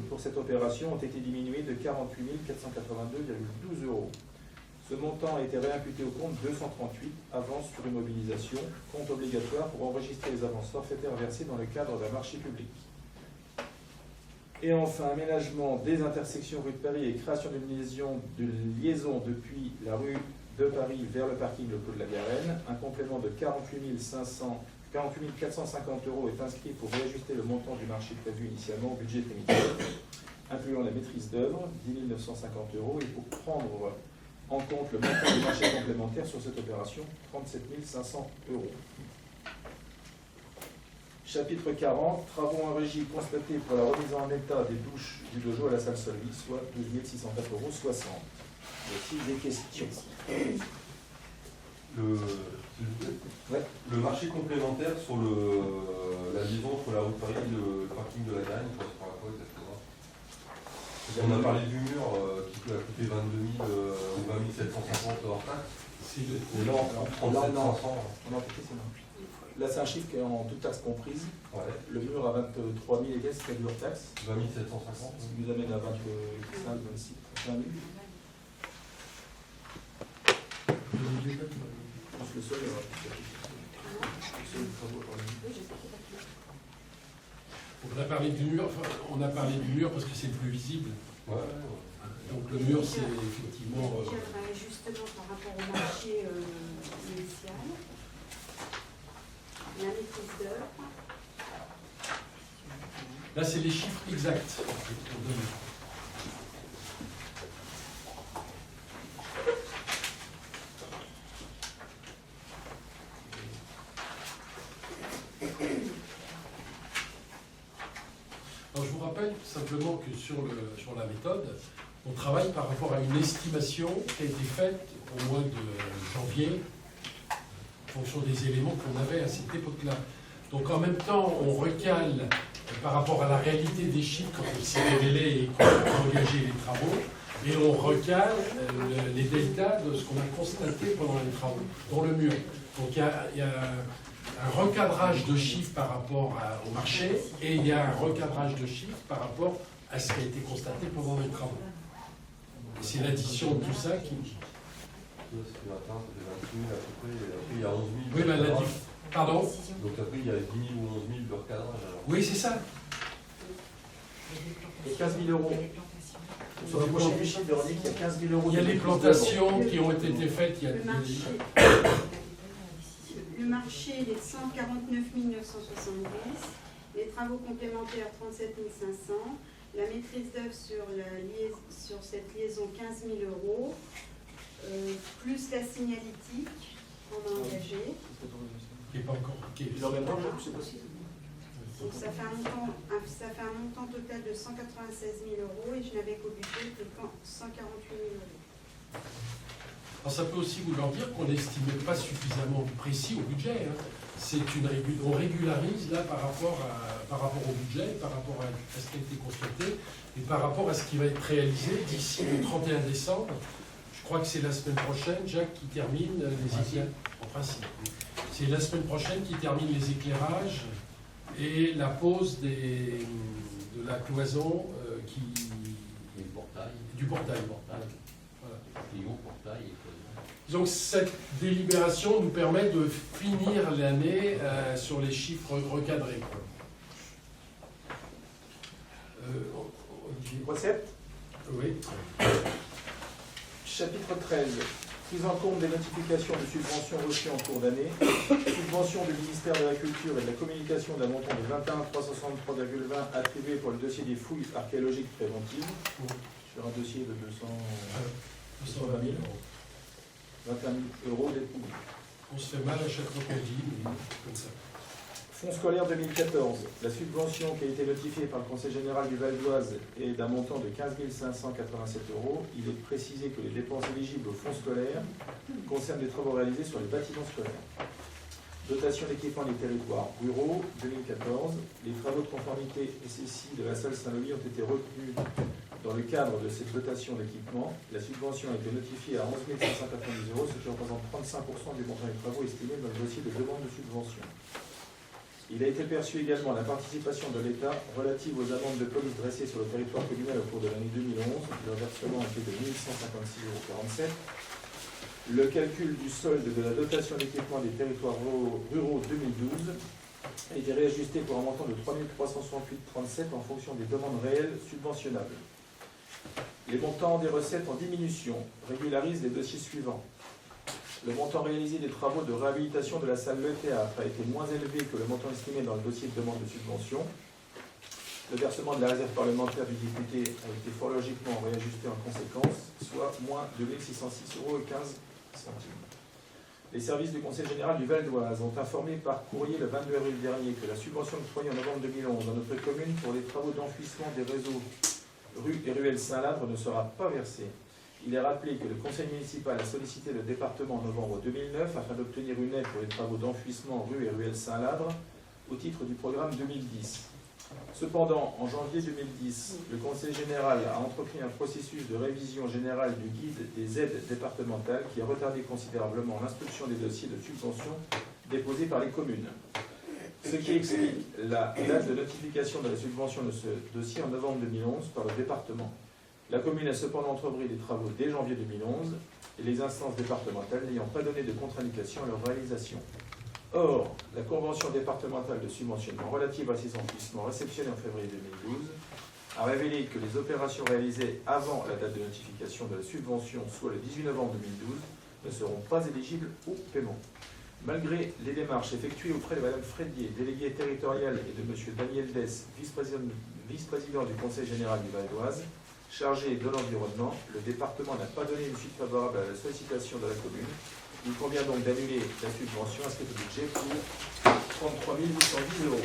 S8: pour cette opération ont été diminués de 48 482,12 €. Ce montant a été réimputé au compte 238, avance sur immobilisation, compte obligatoire pour enregistrer les avances forfaitaires versées dans le cadre d'un marché public. Et enfin, aménagement des intersections rue de Paris et création d'une liaison depuis la rue de Paris vers le parking Le Clos de la Garenne. Un complément de 48 450 € est inscrit pour réajuster le montant du marché prévu initialement au budget primitif, incluant la maîtrise d'œuvre, 10 950 €, et pour prendre en compte le montant du marché complémentaire sur cette opération, 37 500 €. Chapitre 40, travaux en régie constatés pour la remise en état des douches du dojo à la salle Solvi, soit 12 604,60 €. Y a-t-il des questions?
S6: Le marché complémentaire sur la liaison entre la rue de Paris et le parking de la Garenne, il correspond à quoi exactement? On a parlé du mur qui peut coûter 22 000 ou 20 750 hors taxe. Et là, on prend 37 500.
S8: Là, c'est un chiffre qui est en toute taxe comprise.
S6: Ouais.
S8: Le mur à 23 000 et quelques, c'est hors taxe.
S6: 20 750.
S8: Ce qui nous amène à 25, 26, 20 000. Le sol,
S1: on a parlé du mur, on a parlé du mur parce que c'est le plus visible.
S6: Ouais.
S1: Donc le mur, c'est effectivement.
S4: J'aimerais justement par rapport au marché initial, la maîtrise d'œuvre.
S1: Là, c'est les chiffres exacts. Alors, je vous rappelle simplement que sur la méthode, on travaille par rapport à une estimation qui a été faite au mois de janvier, en fonction des éléments qu'on avait à cette époque-là. Donc en même temps, on recale par rapport à la réalité des chiffres quand on s'est révélé et qu'on a engagé les travaux, et on recale les deltas de ce qu'on a constaté pendant les travaux, dans le mur. Donc il y a un recadrage de chiffres par rapport au marché, et il y a un recadrage de chiffres par rapport à ce qui a été constaté pendant les travaux. Et c'est l'addition de tout ça qui...
S6: Il y a 11 000.
S1: Oui, ben, pardon?
S6: Donc après, il y a 10 000 ou 11 000 de recadrage.
S1: Oui, c'est ça.
S8: Et 15 000 €. Sur la prochaine du chiffre, Véronique, il y a 15 000 euros.
S1: Il y a
S8: de
S1: les
S8: maîtrise
S1: plantations qui ont été faites, il y a
S9: Le marché, il est 149 970. Les travaux complémentaires, 37 500. La maîtrise d'œuvre sur cette liaison, 15 000 euros. Plus la signalétique qu'on a engagée.
S1: qui n'est pas encore.
S8: Il en reviendra, je sais pas si.
S9: Donc ça fait un montant total de 196 000 euros et je n'avais qu'au budget que 148 000 euros.
S1: Alors ça peut aussi vouloir dire qu'on n'estimait pas suffisamment précis au budget. Hein. On régularise là par rapport au budget, par rapport à ce qui a été constaté et par rapport à ce qui va être réalisé d'ici le 31 décembre. Je crois que c'est la semaine prochaine, Jacques, qui termine les éclairages. En principe. C'est la semaine prochaine qui termine les éclairages et la pose de la cloison du portail. Voilà. Donc cette délibération nous permet de finir l'année sur les chiffres recadrés.
S8: Recette.
S1: Oui.
S8: Chapitre 13. Prise en compte des notifications de subventions reçues en cours d'année. Subvention du ministère de la Culture et de la Communication d'un montant de 21 363,20 attribué pour le dossier des fouilles archéologiques préventives. Sur un dossier de 220 000 euros. 21 000 euros d'économie.
S1: On se fait mal à chaque fois qu'on dit, mais comme ça.
S8: Fonds scolaire 2014. La subvention qui a été notifiée par le Conseil général du Val d'Oise est d'un montant de 15 587 euros. Il est précisé que les dépenses éligibles au fonds scolaire concernent les travaux réalisés sur les bâtiments scolaires. Dotation d'équipement des territoires ruraux 2014. Les travaux de conformité SSI de la salle Saint-Louis ont été retenus dans le cadre de cette dotation d'équipement. La subvention a été notifiée à 11 590 euros, ce qui représente 35% du montant des travaux estimés dans le dossier de demande de subvention. Il a été perçu également la participation de l'État relative aux amendes de police dressées sur le territoire communal au cours de l'année 2011. Le versement a été de 1 156,47 €. Le calcul du solde de la dotation d'équipement des territoires ruraux 2012 a été réajusté pour un montant de 3 368,37 € en fonction des demandes réelles subventionnables. Les montants des recettes en diminution régularisent les dossiers suivants. Le montant réalisé des travaux de réhabilitation de la salle Le Théâtre a été moins élevé que le montant estimé dans le dossier de demande de subvention. Le versement de la réserve parlementaire du député a été fort logiquement réajusté en conséquence, soit moins de 1 606,15 €. Les services du Conseil général du Val d'Oise ont informé par courrier le 22 avril dernier que la subvention octroyée en novembre 2011 dans notre commune pour les travaux d'enfouissement des réseaux rue et ruelle Saint-Ladre ne sera pas versée. Il est rappelé que le conseil municipal a sollicité le département en novembre 2009 afin d'obtenir une aide pour les travaux d'enfouissement rue et ruelle Saint-Ladre au titre du programme 2010. Cependant, en janvier 2010, le conseil général a entrepris un processus de révision générale du guide des aides départementales qui a retardé considérablement l'instruction des dossiers de subvention déposés par les communes. Ce qui explique la date de notification de la subvention de ce dossier en novembre 2011 par le département. La commune a cependant entrepris des travaux dès janvier 2011 et les instances départementales n'ayant pas donné de contre-indication à leur réalisation. Or, la convention départementale de subventionnement relative à ces enfouissements réceptionnée en février 2012 a révélé que les opérations réalisées avant la date de notification de la subvention, soit le 18 novembre 2012, ne seront pas éligibles au paiement. Malgré les démarches effectuées auprès de Mme Frédier, déléguée territoriale, et de M. Daniel Dess, vice-président du Conseil général du Val d'Oise, chargé de l'environnement, le département n'a pas donné une suite favorable à la sollicitation de la commune. Il convient donc d'annuler la subvention inscrite au budget pour 33 810 €.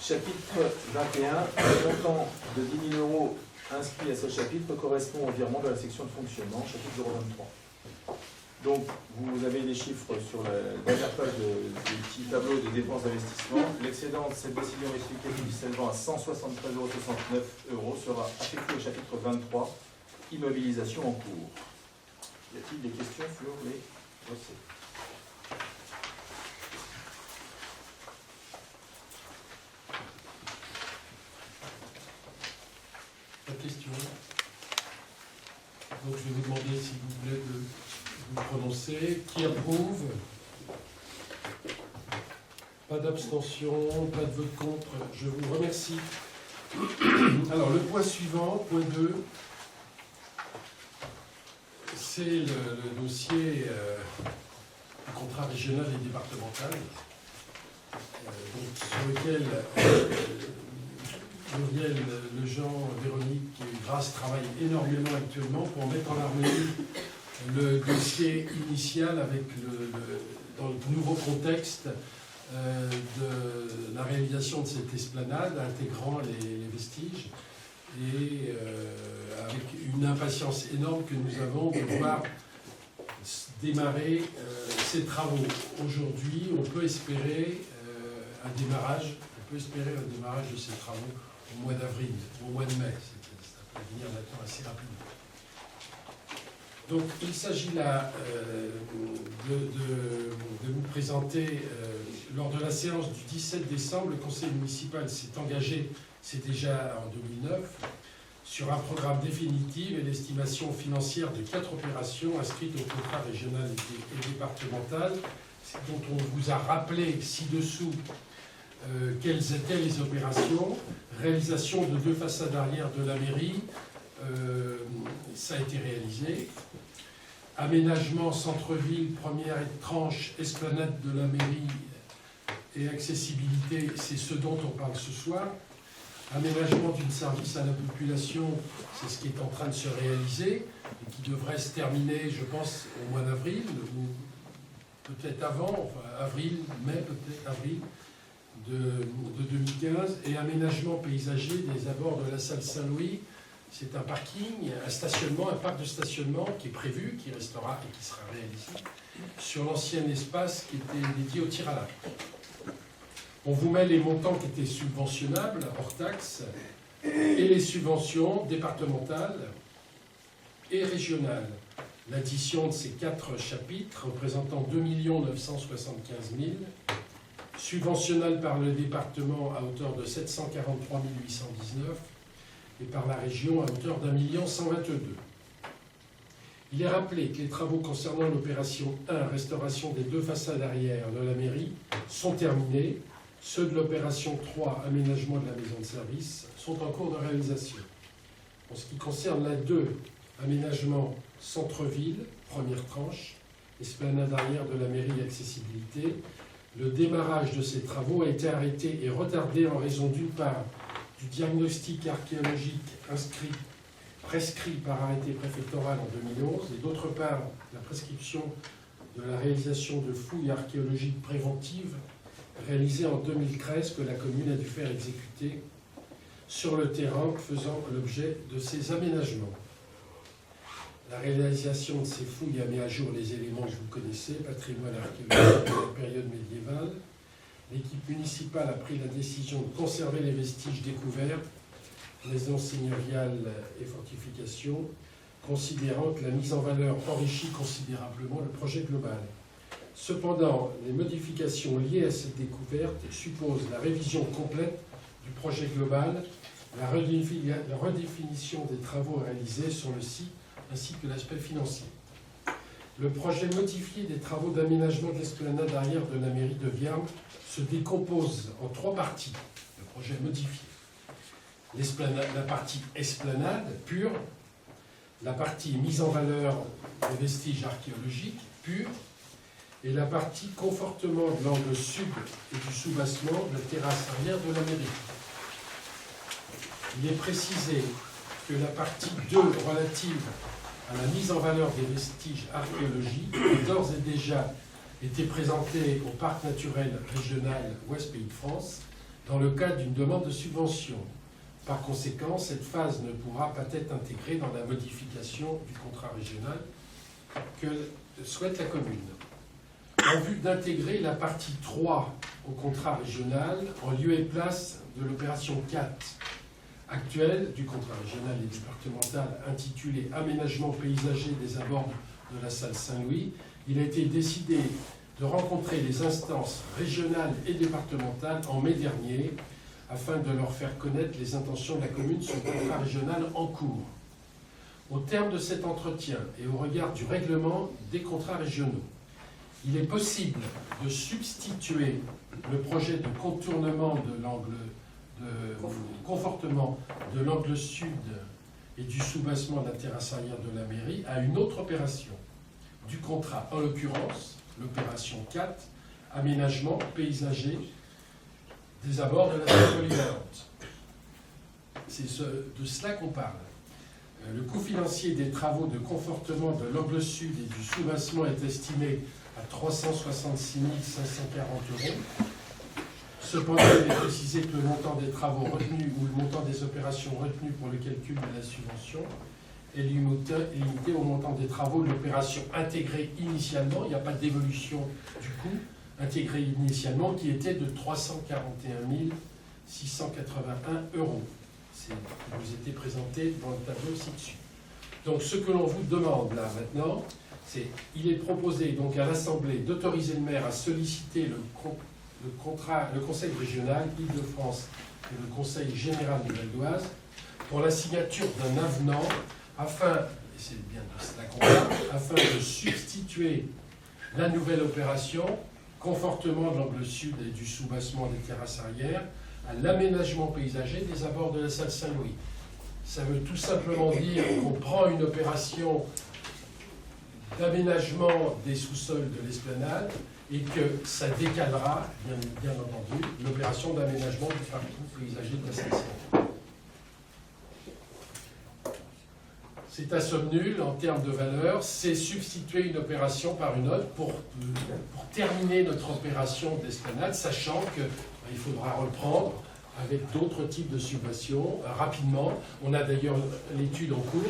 S8: Chapitre 21. Le montant de 10 000 € inscrit à ce chapitre correspond au virement de la section de fonctionnement, chapitre 023. Donc, vous avez les chiffres sur la dernière page du petit tableau des dépenses d'investissement. L'excédent de cette décision rectificative s'élevant à 173,69 € sera affecté au chapitre 23, immobilisation en cours. Y a-t-il des questions sur les recettes?
S1: Pas de questions. Donc je vais vous demander, s'il vous plaît, de vous prononcer. Qui approuve? Pas d'abstention, pas de vote contre. Je vous remercie. Alors, le point suivant, point 2, c'est le dossier du contrat régional et départemental, donc, sur lequel Muriel Lejean, Véronique et Grace travaillent énormément actuellement pour mettre en harmonie le dossier initial avec dans le nouveau contexte de la réalisation de cette esplanade, intégrant les vestiges, et avec une impatience énorme que nous avons de voir démarrer ces travaux. Aujourd'hui, on peut espérer un démarrage de ces travaux au mois d'avril, au mois de mai. Ça peut venir maintenant assez rapidement. Donc, il s'agit là de vous présenter, lors de la séance du 17 décembre, le conseil municipal s'est engagé, c'est déjà en 2009, sur un programme définitif et l'estimation financière de 4 opérations inscrites au contrat régional et départemental, dont on vous a rappelé ci-dessous quelles étaient les opérations. Réalisation de 2 façades arrière de la mairie, ça a été réalisé. Aménagement centre-ville, première tranche, esplanade de la mairie et accessibilité, c'est ce dont on parle ce soir. Aménagement d'une service à la population, c'est ce qui est en train de se réaliser et qui devrait se terminer, je pense, au mois d'avril, ou peut-être avant, enfin avril, mai, peut-être avril de 2015. Et aménagement paysager des abords de la salle Saint-Louis, c'est un parking, un stationnement, un parc de stationnement qui est prévu, qui restera et qui sera réalisé sur l'ancien espace qui était dédié au tir à l'arc. On vous met les montants qui étaient subventionnables, hors taxes, et les subventions départementales et régionales. L'addition de ces 4 chapitres représentant 2 975 000, subventionnable par le département à hauteur de 743 819 et par la région à hauteur d'1 122 000. Il est rappelé que les travaux concernant l'opération 1, restauration des 2 façades arrière de la mairie, sont terminés. Ceux de l'opération 3, aménagement de la maison de service, sont en cours de réalisation. En ce qui concerne la 2, aménagement centre-ville, première tranche, esplanade arrière de la mairie accessibilité, le démarrage de ces travaux a été arrêté et retardé en raison d'une part du diagnostic archéologique prescrit par arrêté préfectoral en 2011 et d'autre part la prescription de la réalisation de fouilles archéologiques préventives réalisées en 2013 que la commune a dû faire exécuter sur le terrain faisant l'objet de ces aménagements. La réalisation de ces fouilles a mis à jour les éléments que vous connaissez, patrimoine archéologique de la période médiévale. L'équipe municipale a pris la décision de conserver les vestiges découverts, maisons seigneuriales et fortifications, considérant que la mise en valeur enrichit considérablement le projet global. Cependant, les modifications liées à cette découverte supposent la révision complète du projet global, la redéfinition des travaux réalisés sur le site, ainsi que l'aspect financier. Le projet modifié des travaux d'aménagement de l'esplanade arrière de la mairie de Viarmes se décompose en 3 parties. Le projet modifié. La partie esplanade pure, la partie mise en valeur des vestiges archéologiques pure, et la partie confortement de l'angle sud et du soubassement de la terrasse arrière de la mairie. Il est précisé que la partie 2 relative à la mise en valeur des vestiges archéologiques a d'ores et déjà été présentée au Parc naturel régional Ouest Pays de France dans le cadre d'une demande de subvention. Par conséquent, cette phase ne pourra pas être intégrée dans la modification du contrat régional que souhaite la commune. En vue d'intégrer la partie 3 au contrat régional, en lieu et place de l'opération 4 actuelle du contrat régional et départemental intitulé « Aménagement paysager des abords de la salle Saint-Louis », il a été décidé de rencontrer les instances régionales et départementales en mai dernier afin de leur faire connaître les intentions de la commune sur le contrat régional en cours. Au terme de cet entretien et au regard du règlement des contrats régionaux, il est possible de substituer le projet de contournement de l'angle de confortement de l'angle sud et du soubassement de la terrasse arrière de la mairie à une autre opération du contrat, en l'occurrence l'opération 4, aménagement paysager des abords de la zone polyvalente. C'est de cela qu'on parle. Le coût financier des travaux de confortement de l'angle sud et du soubassement est estimé à 366 540 €. Cependant, il est précisé que le montant des travaux retenus ou le montant des opérations retenues pour le calcul de la subvention est limité au montant des travaux de l'opération intégrée initialement. Il n'y a pas d'évolution du coût intégré initialement qui était de 341 681 €. C'est vous était présenté dans le tableau ci-dessus. Donc ce que l'on vous demande là maintenant, c'est il est proposé donc à l'Assemblée d'autoriser le maire à solliciter le Conseil régional Île-de-France et le Conseil général du Val-d'Oise pour la signature d'un avenant afin, et c'est bien de cela qu'on parle, afin de substituer la nouvelle opération, confortement de l'angle sud et du soubassement des terrasses arrière, à l'aménagement paysager des abords de la salle Saint-Louis. Ça veut tout simplement dire qu'on prend une opération d'aménagement des sous-sols de l'esplanade et que ça décalera, bien entendu, l'opération d'aménagement du parking paysager de la salle Saint-Louis. C'est à somme nulle en termes de valeur, c'est substituer une opération par une autre pour terminer notre opération d'esplanade, sachant qu'il faudra reprendre avec d'autres types de subventions rapidement. On a d'ailleurs l'étude en cours,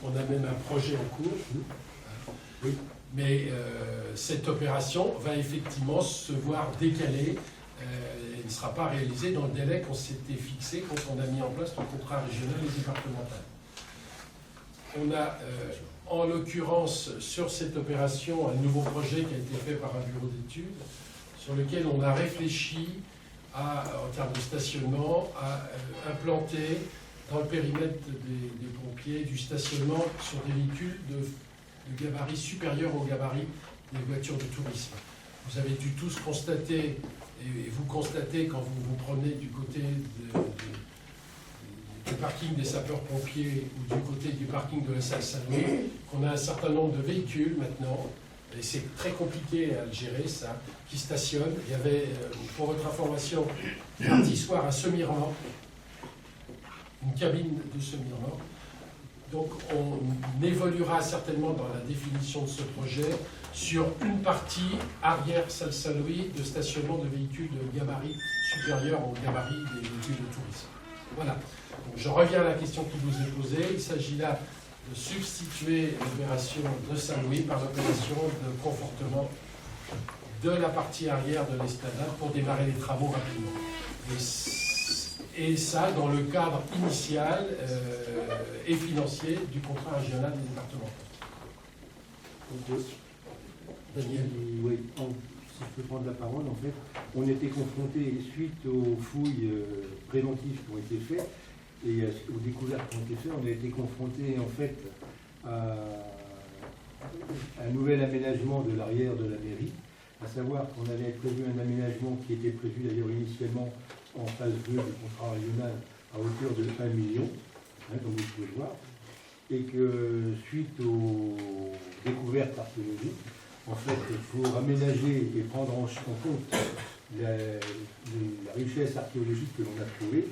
S1: on a même un projet en cours. Oui. Mais cette opération va effectivement se voir décalée. Elle ne sera pas réalisée dans le délai qu'on s'était fixé quand on a mis en place le contrat régional et départemental. On a, en l'occurrence, sur cette opération, un nouveau projet qui a été fait par un bureau d'études, sur lequel on a réfléchi, en termes de stationnement, à implanter dans le périmètre des pompiers du stationnement sur des véhicules de gabarit supérieur au gabarit des voitures de tourisme. Vous avez dû tous constater, et vous constatez quand vous vous promenez du côté du parking des sapeurs-pompiers ou du côté du parking de la salle Saint-Louis, qu'on a un certain nombre de véhicules maintenant, et c'est très compliqué à le gérer ça, qui stationnent. Il y avait, pour votre information, mardi soir à Semiremont, une cabine de Semiremont. Donc on évoluera certainement dans la définition de ce projet sur une partie arrière salle Saint-Louis de stationnement de véhicules de gabarit supérieur au gabarit des véhicules de tourisme. Voilà. Donc je reviens à la question qui vous est posée. Il s'agit là de substituer l'opération de Saint-Louis par l'opération de confortement de la partie arrière de l'esplanade pour démarrer les travaux rapidement. Et ça dans le cadre initial et financier du contrat régional et départemental.
S2: Daniel, oui, si je peux prendre la parole, en fait, on était confronté, suite aux fouilles préventives qui ont été faites et aux découvertes qui ont été faites, on a été confronté en fait à un nouvel aménagement de l'arrière de la mairie, à savoir qu'on avait prévu un aménagement qui était prévu d'ailleurs initialement en phase 2 du contrat régional à hauteur de 1 million, comme vous pouvez le voir, et que suite aux découvertes archéologiques, en fait, pour aménager et prendre en compte la richesse archéologique que l'on a trouvée,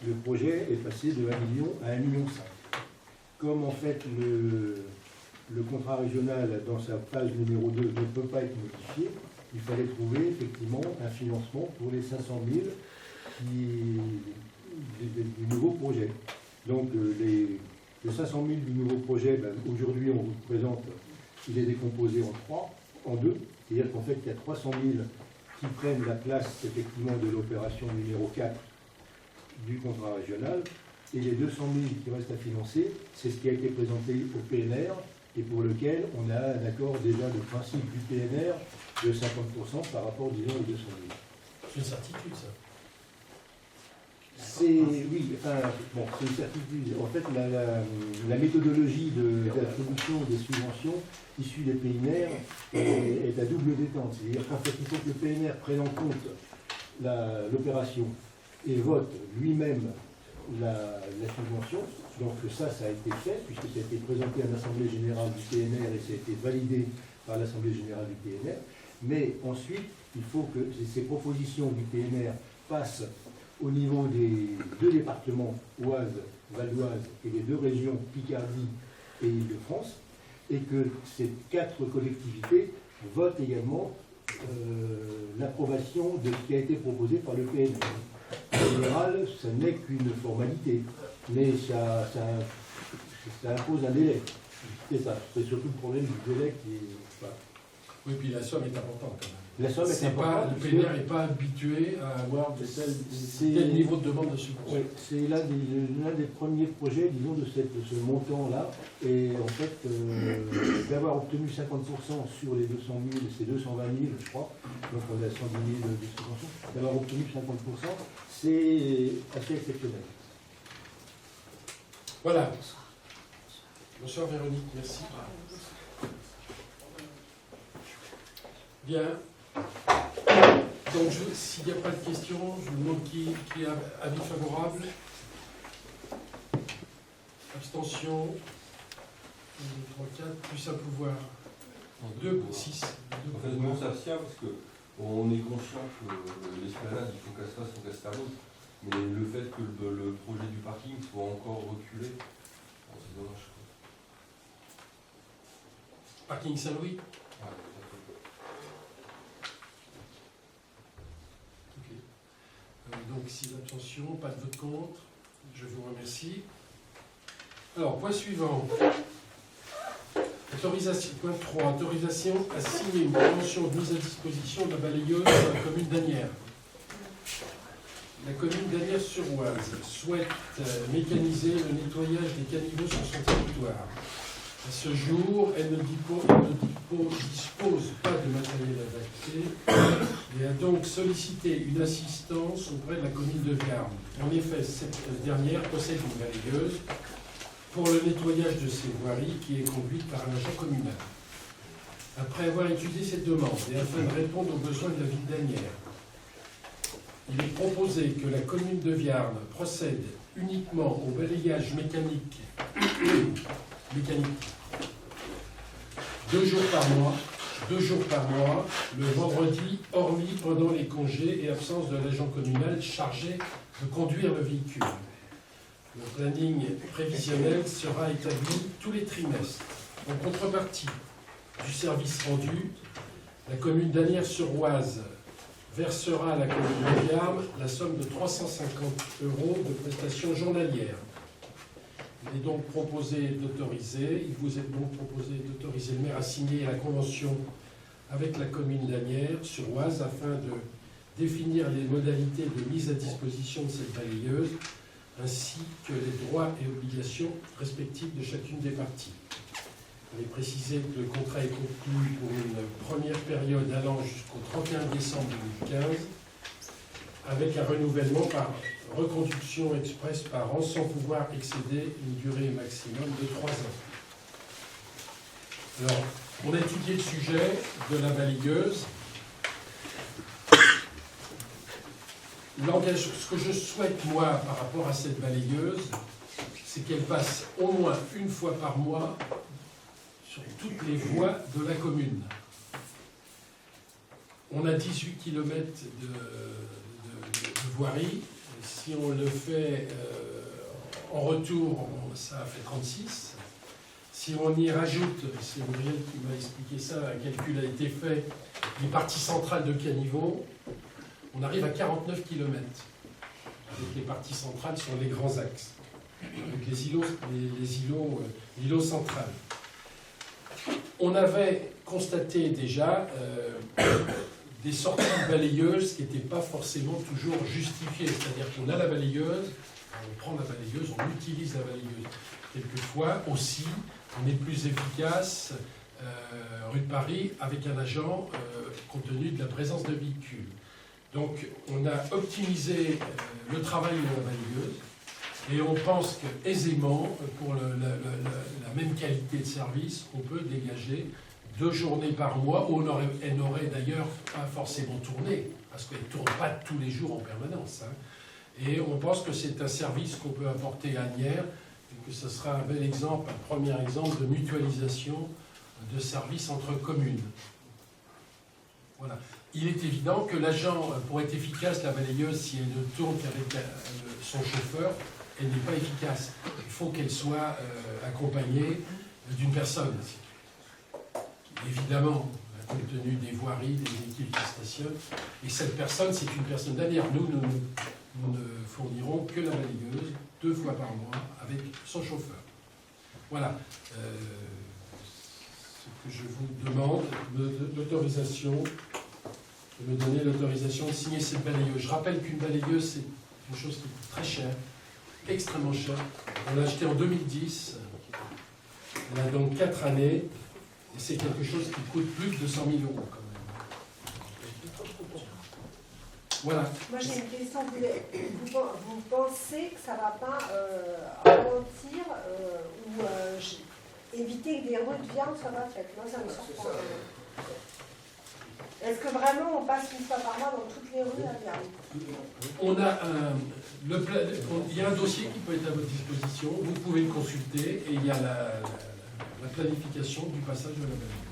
S2: le projet est passé de 1 million à 1,5 million. Comme en fait le contrat régional dans sa phase numéro 2 ne peut pas être modifié, il fallait trouver effectivement un financement pour les 500 000 du nouveau projet. Donc les 500 000 du nouveau projet, aujourd'hui on vous le présente, il est décomposé en deux, c'est-à-dire qu'en fait il y a 300 000 qui prennent la place effectivement de l'opération numéro 4 du contrat régional, et les 200 000 qui restent à financer, c'est ce qui a été présenté au PNR, et pour lequel on a un accord déjà de principe du PNR de 50% par rapport, disons, aux 200 000.
S1: C'est une certitude, ça.
S2: Oui, enfin, bon, c'est une certitude. En fait, la méthodologie d'attribution des subventions issues des PNR est à double détente. C'est-à-dire qu'en fait, il faut que le PNR prenne en compte l'opération et vote lui-même la subvention. Donc ça a été fait, puisque ça a été présenté à l'Assemblée Générale du TNR et ça a été validé par l'Assemblée Générale du TNR. Mais ensuite, il faut que ces propositions du TNR passent au niveau des 2 départements, Oise, Val-d'Oise, et les 2 régions, Picardie et Île-de-France, et que ces 4 collectivités votent également l'approbation de ce qui a été proposé par le PNR. En général, ce n'est qu'une formalité, mais ça impose un délai. C'est ça, c'est surtout le problème du délai qui est... Voilà.
S1: Oui, puis la somme est importante quand même.
S2: La somme est importante.
S1: Le PNR n'est pas habitué à avoir de tel niveau de demande de subvention.
S2: Oui, c'est l'un des premiers projets, disons, de ce montant-là. Et en fait, d'avoir obtenu 50% sur les 200 000, c'est 220 000, je crois, donc on est à 110 000 de subvention, d'avoir obtenu 50%, c'est assez exceptionnel.
S1: Voilà. Bonsoir Véronique, merci. Bien. Donc, s'il n'y a pas de questions, je vous demande qui a avis favorable. Abstention. 1, 2, 3, 4, plus un pouvoir. 2, 6.
S6: En fait, nous on s'abstient parce qu'on est conscient que l'esplanade, il faut qu'elle se fasse, il faut qu'elle se termine. Mais le fait que le projet du parking soit encore reculé, c'est dommage.
S1: Parking Saint-Louis.
S6: Ouais,
S1: Donc 6 abstentions, pas de vote contre. Je vous remercie. Alors, point suivant. Autorisation, point 3. Autorisation à signer une convention de mise à disposition de la balayeuse dans la commune d'Asnières. La commune d'Asnières-sur-Oise souhaite mécaniser le nettoyage des caniveaux sur son territoire. À ce jour, elle ne dispose pas de matériel adapté et a donc sollicité une assistance auprès de la commune de Viarmes. En effet, cette dernière possède une balayeuse pour le nettoyage de ses voiries qui est conduite par un agent communal. Après avoir étudié cette demande et afin de répondre aux besoins de la ville d'Asnières, il est proposé que la commune de Viarmes procède uniquement au balayage mécanique 2 jours par mois, le vendredi, hormis pendant les congés et absence de l'agent communal chargé de conduire le véhicule. Le planning prévisionnel sera établi tous les trimestres. En contrepartie du service rendu, la commune d'Asnières-sur-Oise versera à la commune de Viarmes la somme de 350 € de prestations journalières. Il est donc proposé d'autoriser, il vous est donc proposé d'autoriser le maire à signer la convention avec la commune d'Asnières-sur-Oise afin de définir les modalités de mise à disposition de cette balayeuse ainsi que les droits et obligations respectifs de chacune des parties. Il est précisé que le contrat est conclu pour une première période allant jusqu'au 31 décembre 2015 avec un renouvellement par reconduction express par an sans pouvoir excéder une durée maximum de 3 ans. Alors, on a étudié le sujet de la balayeuse. Ce que je souhaite, moi, par rapport à cette balayeuse, c'est qu'elle passe au moins une fois par mois sur toutes les voies de la commune. On a 18 km de voirie. Si on le fait en retour, ça fait 36. Si on y rajoute, c'est Muriel qui m'a expliqué ça, un calcul a été fait, les parties centrales de caniveau, on arrive à 49 km avec les parties centrales sur les grands axes, avec l'îlot central. On avait constaté déjà des sorties de balayeuses qui n'étaient pas forcément toujours justifiées. C'est-à-dire qu'on a la balayeuse, on prend la balayeuse, on utilise la balayeuse. Quelquefois aussi, on est plus efficace rue de Paris avec un agent compte tenu de la présence de véhicules. Donc on a optimisé le travail de la balayeuse et on pense qu'aisément, pour la même qualité de service, on peut dégager 2 journées par mois où elle n'aurait d'ailleurs pas forcément tourné, parce qu'elle ne tourne pas tous les jours en permanence. Hein. Et on pense que c'est un service qu'on peut apporter à Asnières et que ce sera un bel exemple, un premier exemple de mutualisation de services entre communes. Voilà. Il est évident que l'agent, pour être efficace, la balayeuse, si elle ne tourne qu'avec son chauffeur, elle n'est pas efficace. Il faut qu'elle soit accompagnée d'une personne. Évidemment, compte tenu des voiries, des véhicules qui stationnent. Et cette personne, c'est une personne d'Asnières. Nous ne fournirons que la balayeuse 2 fois par mois avec son chauffeur. Voilà. Ce que je vous demande, l'autorisation, de me donner l'autorisation de signer cette balayeuse. Je rappelle qu'une balayeuse, c'est une chose qui coûte très cher, extrêmement cher. On l'a acheté en 2010. Elle a donc 4 années. Et c'est quelque chose qui coûte plus de 100 000 € quand même. Voilà.
S10: Moi j'ai une question. Vous pensez que ça ne va pas ralentir ou éviter que des rues de viande soient pas faites? Moi ça me surprend. Est-ce que vraiment on passe une fois par mois dans toutes les rues à viande?
S1: On a il y a un dossier qui peut être à votre disposition. Vous pouvez le consulter et il y a la planification du passage de la balayeuse.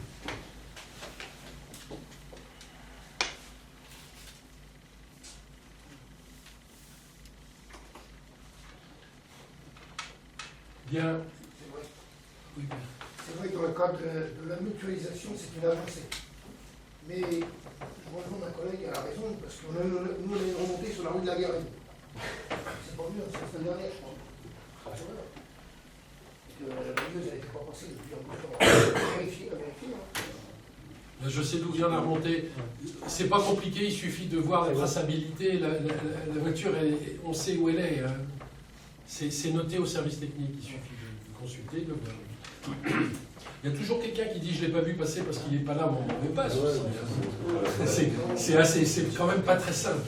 S1: Bien. Oui.
S7: C'est vrai que dans le cadre de la mutualisation, c'est une avancée. Mais je rejoins ma collègue, elle a raison, parce que nous, on est remonté sur la rue de la Garenne. C'est pas mieux, c'est la dernière, je crois. La balayeuse, elle n'était pas passée depuis un bout de temps. Vérifier.
S1: Je sais d'où vient la remontée. C'est pas compliqué, il suffit de voir la traçabilité. La voiture, on sait où elle est. Hein. C'est noté au service technique, il suffit de consulter, de le voir. Il y a toujours quelqu'un qui dit je ne l'ai pas vu passer parce qu'il n'est pas là, mais on ne passe aussi. C'est quand même pas très simple.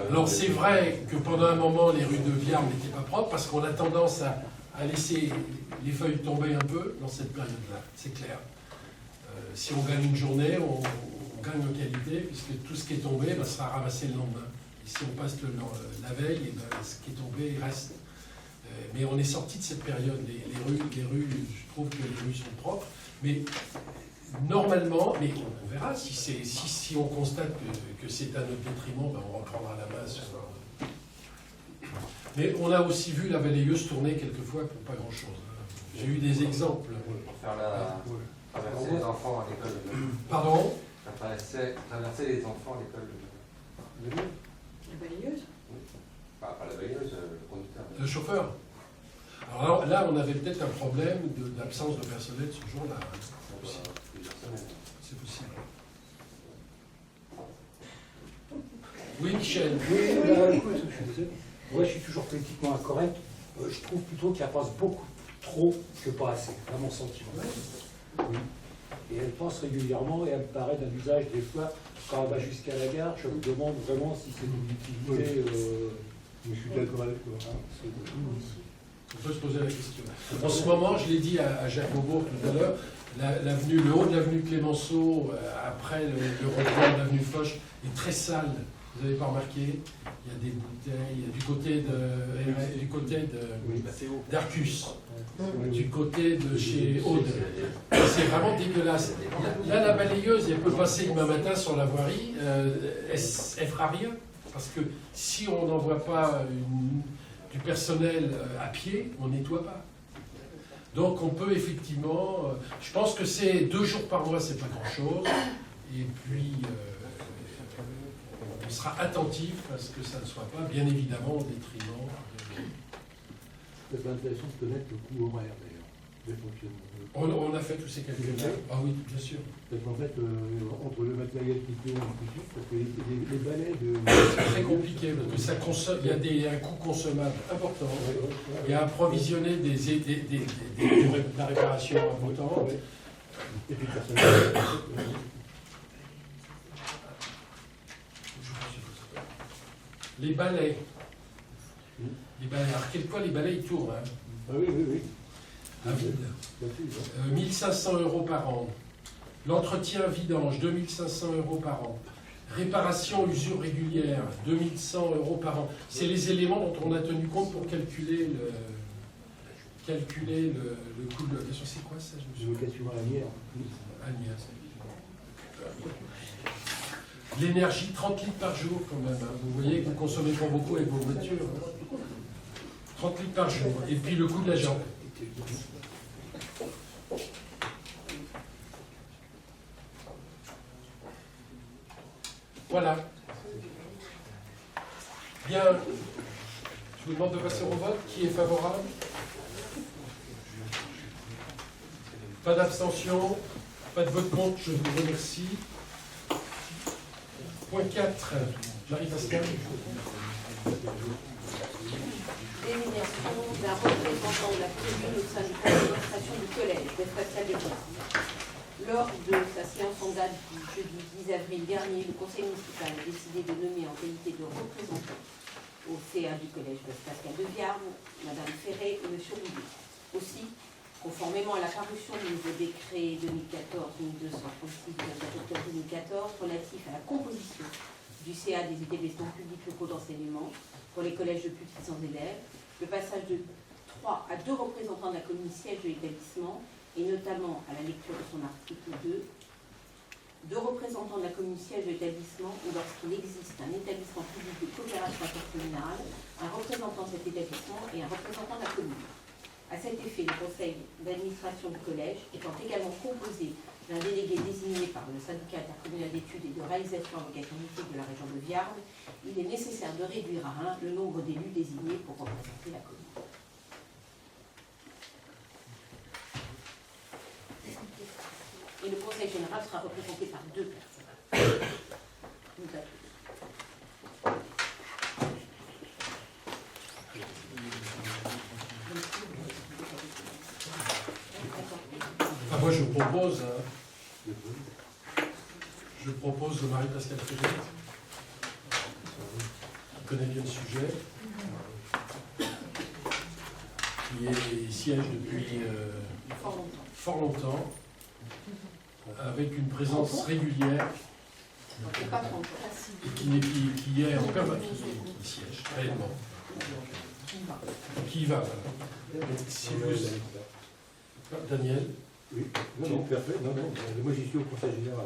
S1: Alors c'est vrai que pendant un moment les rues de Viarmes n'étaient pas propres parce qu'on a tendance à laisser les feuilles tomber un peu dans cette période-là, c'est clair. Si on gagne une journée, on gagne en qualité puisque tout ce qui est tombé sera ramassé le lendemain. Et si on passe la veille, et ce qui est tombé reste. Mais on est sorti de cette période. Les rues, je trouve que les rues sont propres. Mais normalement, mais on verra, si on constate que c'est à notre détriment, on reprendra la main sur... Mais on a aussi vu la balayeuse tourner quelquefois pour pas grand-chose. J'ai eu des exemples.
S11: Pour faire traverser les enfants à l'école.
S1: Pardon?
S11: Traverser les enfants à l'école.
S10: La balayeuse?
S11: Pas la balayeuse, le conducteur.
S1: Le chauffeur. Alors là, on avait peut-être un problème d'absence de personnel ce jour-là. C'est possible. Oui, Michel.
S12: Oui, moi je suis toujours politiquement incorrect. Je trouve plutôt qu'il y passe beaucoup trop que pas assez, à mon sentiment. Oui. Et elle passe régulièrement et elle me paraît d'un usage des fois, quand elle va jusqu'à la gare, je me demande vraiment si c'est une utilité.
S2: Je suis d'accord avec toi.
S1: On peut se poser la question. En ce moment, je l'ai dit à Jacques Beaubourg tout à l'heure, le haut de l'avenue Clémenceau, après le retour de l'avenue Foch, est très sale. Vous n'avez pas remarqué? Il y a des bouteilles du côté d'Arcus, du côté de chez Aude. C'est vraiment dégueulasse. Là, la balayeuse, elle peut passer demain matin sur la voirie, elle fera rien. Parce que si on n'envoie pas du personnel à pied, on ne nettoie pas. Donc on peut effectivement... je pense que c'est 2 jours par mois, c'est pas grand-chose. Et puis, on sera attentif à ce que ça ne soit pas, bien évidemment, au détriment.
S2: C'est intéressant de connaître le coût horaire, d'ailleurs, de fonctionnement.
S1: On a fait tous ces calculs-là. Ah oui, bien sûr.
S2: Parce qu'en fait, entre le matériel qui tourne et tout de suite, parce que les balais de...
S1: C'est très compliqué, parce que ça consomme, il y a un coût consommable important. Il y a approvisionner de la réparation importante.
S2: Et puis personnel.
S1: Les balais. Alors, quelquefois, les balais, ils tournent. Hein.
S2: Ah oui, oui, oui.
S1: À vide. 1 500 € par an. L'entretien vidange, 2 500 € par an. Réparation, usure régulière, 2100 € par an. C'est les éléments dont on a tenu compte pour calculer le coût de location. C'est quoi ça?
S2: Location annuelle.
S1: Annuelle. L'énergie, 30 litres par jour quand même. Hein. Vous voyez que vous consommez pas beaucoup avec vos voitures. Hein. 30 litres par jour. Et puis le coût de la jambe. Voilà. Bien. Je vous demande de passer au vote. Qui est favorable? Pas d'abstention. Pas de vote contre. Je vous remercie. Point 4. Marie-Pascale.
S4: Désignation d'un représentant de la commune au sein du conseil d'administration du collège d'Espacial des Classes. Lors de sa séance en date du jeudi 10 avril dernier, le conseil municipal a décidé de nommer en qualité de représentant au CA du collège Pascal de Viarme, Madame Ferré et Monsieur Rouillet. Aussi, conformément à la parution du nouveau décret 2014-1236 du 24 octobre 2014 relatif à la composition du CA des établissements publics locaux d'enseignement pour les collèges de plus de 600 élèves, le passage de 3 à 2 représentants de la commune siège de l'établissement, et notamment à la lecture de son article 2, 2 représentants de la commune siège de l'établissement ou lorsqu'il existe un établissement public de coopération intercommunale, un représentant de cet établissement et un représentant de la commune. À cet effet, le conseil d'administration du collège étant également composé d'un délégué désigné par le syndicat intercommunal d'études et de réalisation avocative de la région de Viarme, il est nécessaire de réduire à 1 le nombre d'élus désignés pour représenter la commune. Et le conseil général sera représenté par 2 personnes.
S1: Enfin, moi je propose Marie-Pascale Ferré, qui connaît bien le sujet, qui est siège depuis fort longtemps, avec une présence régulière, et qui est en permanence, qui siège réellement, qui va. Voilà. Donc, si vous... Daniel.
S2: Oui, non, parfait. Non, moi j'y suis au conseil général.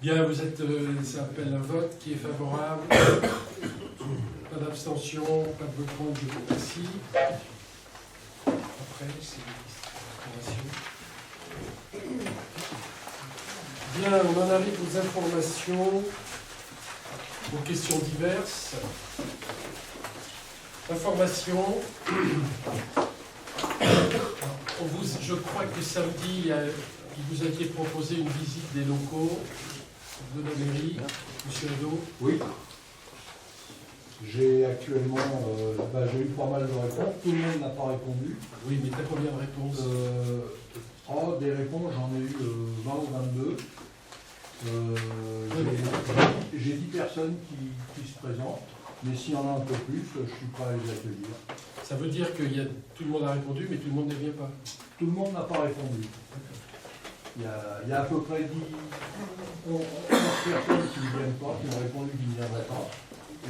S1: Bien, vous êtes, ça appelle un vote qui est favorable. Pas d'abstention, pas de vote contre, je vous remercie. Après, c'est l'information. Bien, on en arrive aux informations, aux questions diverses. Information. Je crois que samedi, il vous a été proposé une visite des locaux de la mairie. Monsieur Ado.
S3: Oui. J'ai actuellement, j'ai eu pas mal de réponses. Tout le monde n'a pas répondu.
S1: Oui, mais t'as combien de réponses?
S3: Des réponses, j'en ai eu 20 ou 22. J'ai 10 personnes qui se présentent. Mais s'il y en a un peu plus, je suis prêt à les accueillir.
S1: Ça veut dire que tout le monde a répondu, mais tout le monde ne vient pas.
S3: Tout le monde n'a pas répondu. Il y a à peu près 11 personnes qui ne viennent pas, qui ont répondu qu'ils ne viendraient pas.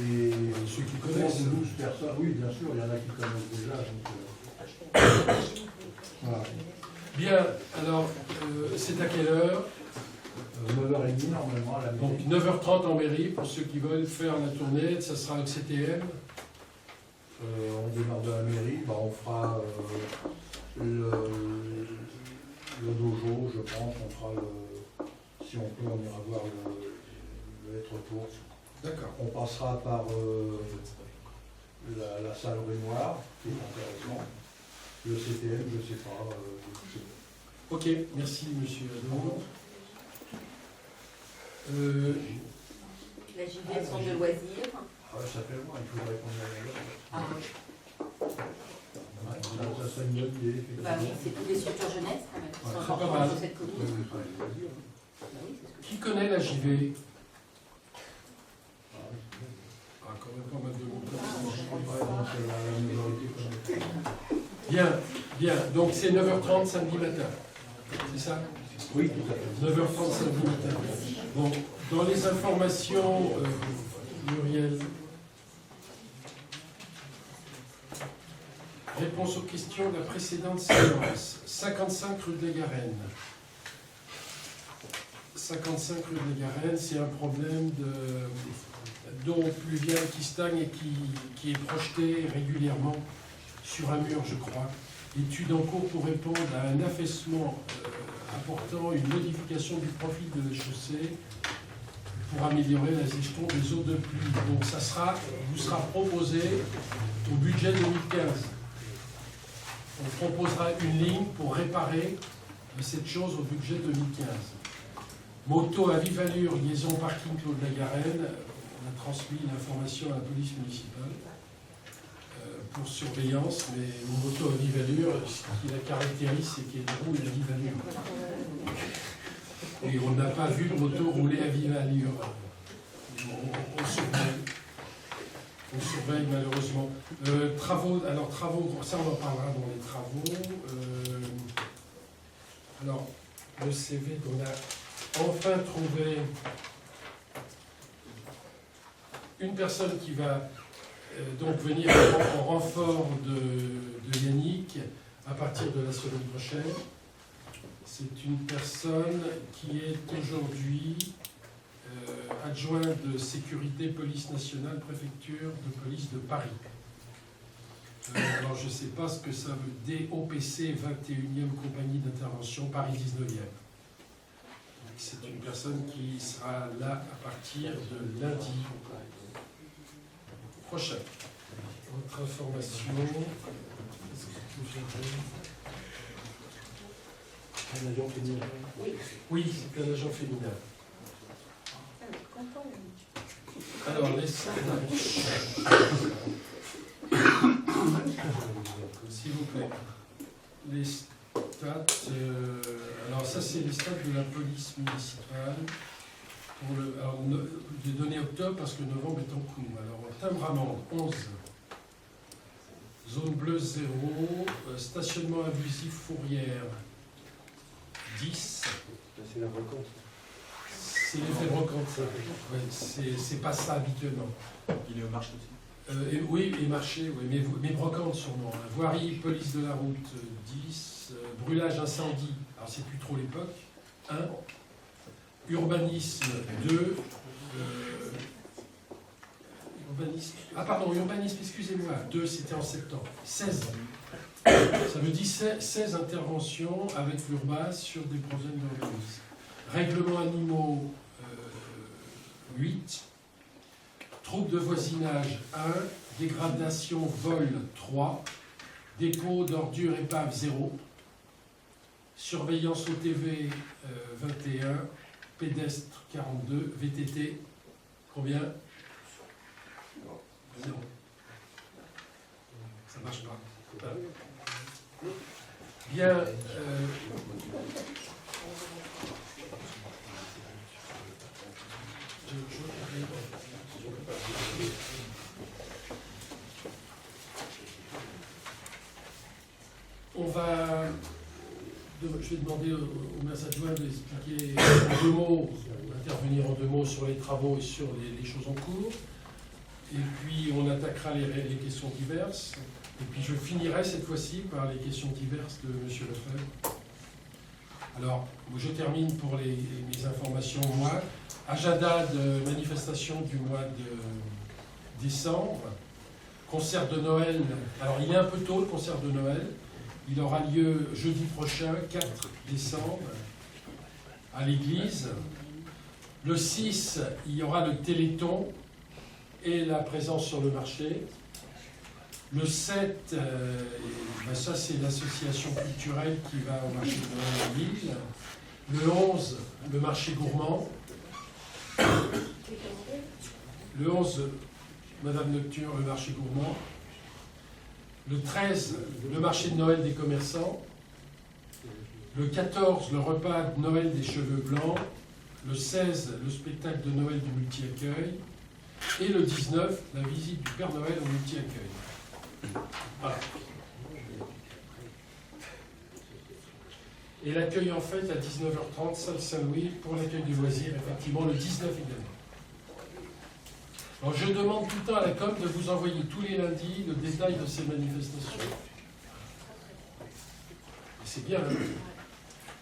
S3: Et
S1: ceux qui connaissent
S3: 12 personnes, oui bien sûr, il y en a qui connaissent déjà. Donc, voilà.
S1: Bien, alors, c'est à quelle heure?
S3: 9h30 normalement à la mairie.
S1: Donc 9h30 en mairie, pour ceux qui veulent faire la tournée, ça sera le CTM.
S3: On démarre de la mairie, on fera le dojo, je pense, on fera si on peut, on ira voir le être pour.
S1: D'accord.
S3: On passera par la salle Renoir, qui est intéressant. Le CTM, je ne sais pas.
S1: Ok, merci monsieur Adon.
S4: La JV, centre de loisirs.
S3: Ça fait loin, il faudrait qu'on y aille.
S4: Ah oui.
S3: Ça serait une bonne idée.
S4: Bah oui, c'est toutes les structures jeunesse quand même. C'est
S1: C'est pas
S4: important
S1: mal.
S4: sur cette commune.
S1: Qui connaît la JV? Quand même pas mal de monde. Bien, bien. Donc c'est 9h30 samedi matin. C'est ça?
S2: Oui, tout à fait.
S1: 9h30 samedi matin. Bon, dans les informations, Muriel. Réponse aux questions de la précédente séance. 55 rue de la Garenne. 55 rue de la Garenne, c'est un problème d'eau pluviale qui stagne et qui est projetée régulièrement sur un mur, je crois. Étude en cours pour répondre à un affaissement apportant une modification du profil de la chaussée pour améliorer la gestion des eaux de pluie. Donc ça vous sera proposé au budget 2015. On proposera une ligne pour réparer cette chose au budget 2015. Moto à vive allure, liaison parking Claude Lagarenne. On a transmis l'information à la police municipale pour surveillance, mais une moto à vive allure, ce qui la caractérise, c'est qu'il y a des roues à vive allure. Et on n'a pas vu de moto rouler à vive allure. On surveille. On surveille malheureusement. Travaux, ça on en parlera dans les travaux. Alors, le CV qu'on a enfin trouvé une personne qui va donc venir en renfort de Yannick à partir de la semaine prochaine. C'est une personne qui est aujourd'hui adjoint de sécurité police nationale, préfecture de police de Paris. Alors je ne sais pas ce que ça veut, DOPC 21e compagnie d'intervention, Paris 19e. C'est une personne qui sera là à partir de lundi prochain. Autre information.
S12: Un agent féminin.
S1: Oui, c'est un agent féminin. Alors, les s'il vous plaît, les stats, alors ça c'est les stats de la police municipale, les données octobre parce que novembre est en cours. Alors, timbre-amende, 11, zone bleue 0, stationnement abusif fourrière, 10.
S12: C'est la brocante.
S1: C'est l'effet brocante, ça. Ouais, c'est pas ça habituellement.
S8: Il est au marché aussi.
S1: Oui, et marché, oui, mais brocante sûrement. Voirie, police de la route, 10. Brûlage, incendie, alors c'est plus trop l'époque, 1. Urbanisme, 2. Urbanisme, excusez-moi, 2, c'était en septembre. 16. Ça veut dire 16 interventions avec l'Urbas sur des problèmes d'urbanisme. Règlement animaux, 8. Troubles de voisinage, 1. Dégradation, vol, 3. Dépôt d'ordures épave, 0. Surveillance OTV, 21. Pédestre, 42. VTT, combien? 0. Ça marche pas. Bien. Je vais demander au maire adjoint d'expliquer en 2 mots, intervenir en 2 mots sur les travaux et sur les choses en cours. Et puis on attaquera les questions diverses. Et puis je finirai cette fois-ci par les questions diverses de M. Lefebvre. Alors, je termine pour mes informations, moi. Agenda de manifestation du mois de décembre. Concert de Noël. Alors, il est un peu tôt, le concert de Noël. Il aura lieu jeudi prochain, 4 décembre, à l'église. Le 6, il y aura le Téléthon et la présence sur le marché. Le 7, ça c'est l'association culturelle qui va au marché de Noël à Lille. Le 11, le marché gourmand. Le 11, Madame Nocturne, le marché gourmand. Le 13, le marché de Noël des commerçants. Le 14, le repas de Noël des cheveux blancs. Le 16, le spectacle de Noël du multi-accueil. Et le 19, la visite du Père Noël au multi-accueil. Voilà. Et l'accueil en fête à 19h30, salle Saint-Louis, pour l'accueil du loisir, effectivement, le 19 également. Alors je demande tout le temps à la com de vous envoyer tous les lundis le détail de ces manifestations. Et c'est bien, hein.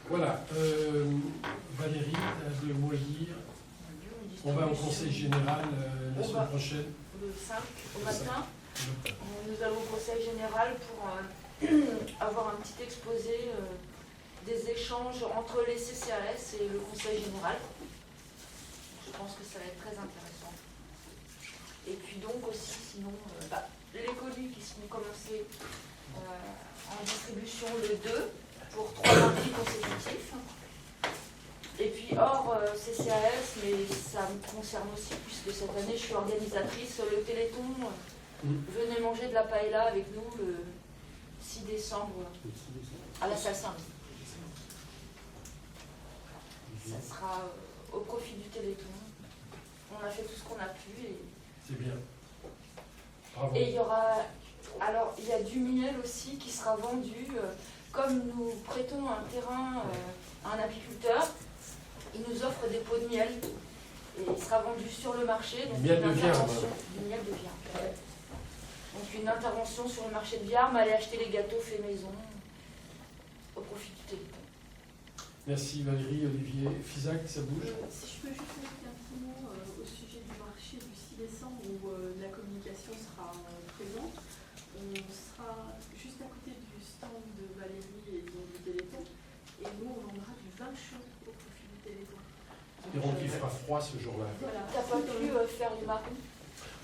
S1: Voilà. Valérie, tu as de mots à dire. On va au conseil général la semaine prochaine.
S13: Le 5 au matin. Nous allons au conseil général pour avoir un petit exposé des échanges entre les CCAS et le conseil général. Je pense que ça va être très intéressant. Et puis donc aussi, sinon, les colis qui seront commencés en distribution le 2 pour 3 lundis consécutifs. Et puis hors CCAS, mais ça me concerne aussi puisque cette année je suis organisatrice, le Téléthon. Venez manger de la paella avec nous le 6 décembre à la salle Saint-Louis. Ça sera au profit du Téléthon. On a fait tout ce qu'on a pu.
S1: C'est bien. Bravo.
S13: Et il y aura... Alors, il y a du miel aussi qui sera vendu. Comme nous prêtons un terrain à un apiculteur, il nous offre des pots de miel. Et il sera vendu sur le marché. Donc
S1: Miel de Viarme.
S13: Du miel de Viarme. Donc une intervention sur le marché de Viarme, aller acheter les gâteaux faits maison au profit du Téléthon.
S1: Merci Valérie, Olivier. Fisac, ça bouge?
S14: Si je peux juste ajouter un petit mot au sujet du marché du 6 décembre où la communication sera présente. On sera juste à côté du stand de Valérie et du Téléthon. Et nous, on vendra du vin chaud au profit du Téléthon.
S1: Espérons qu'il fera froid ce jour-là.
S13: Voilà. T'as pas pu faire du marron?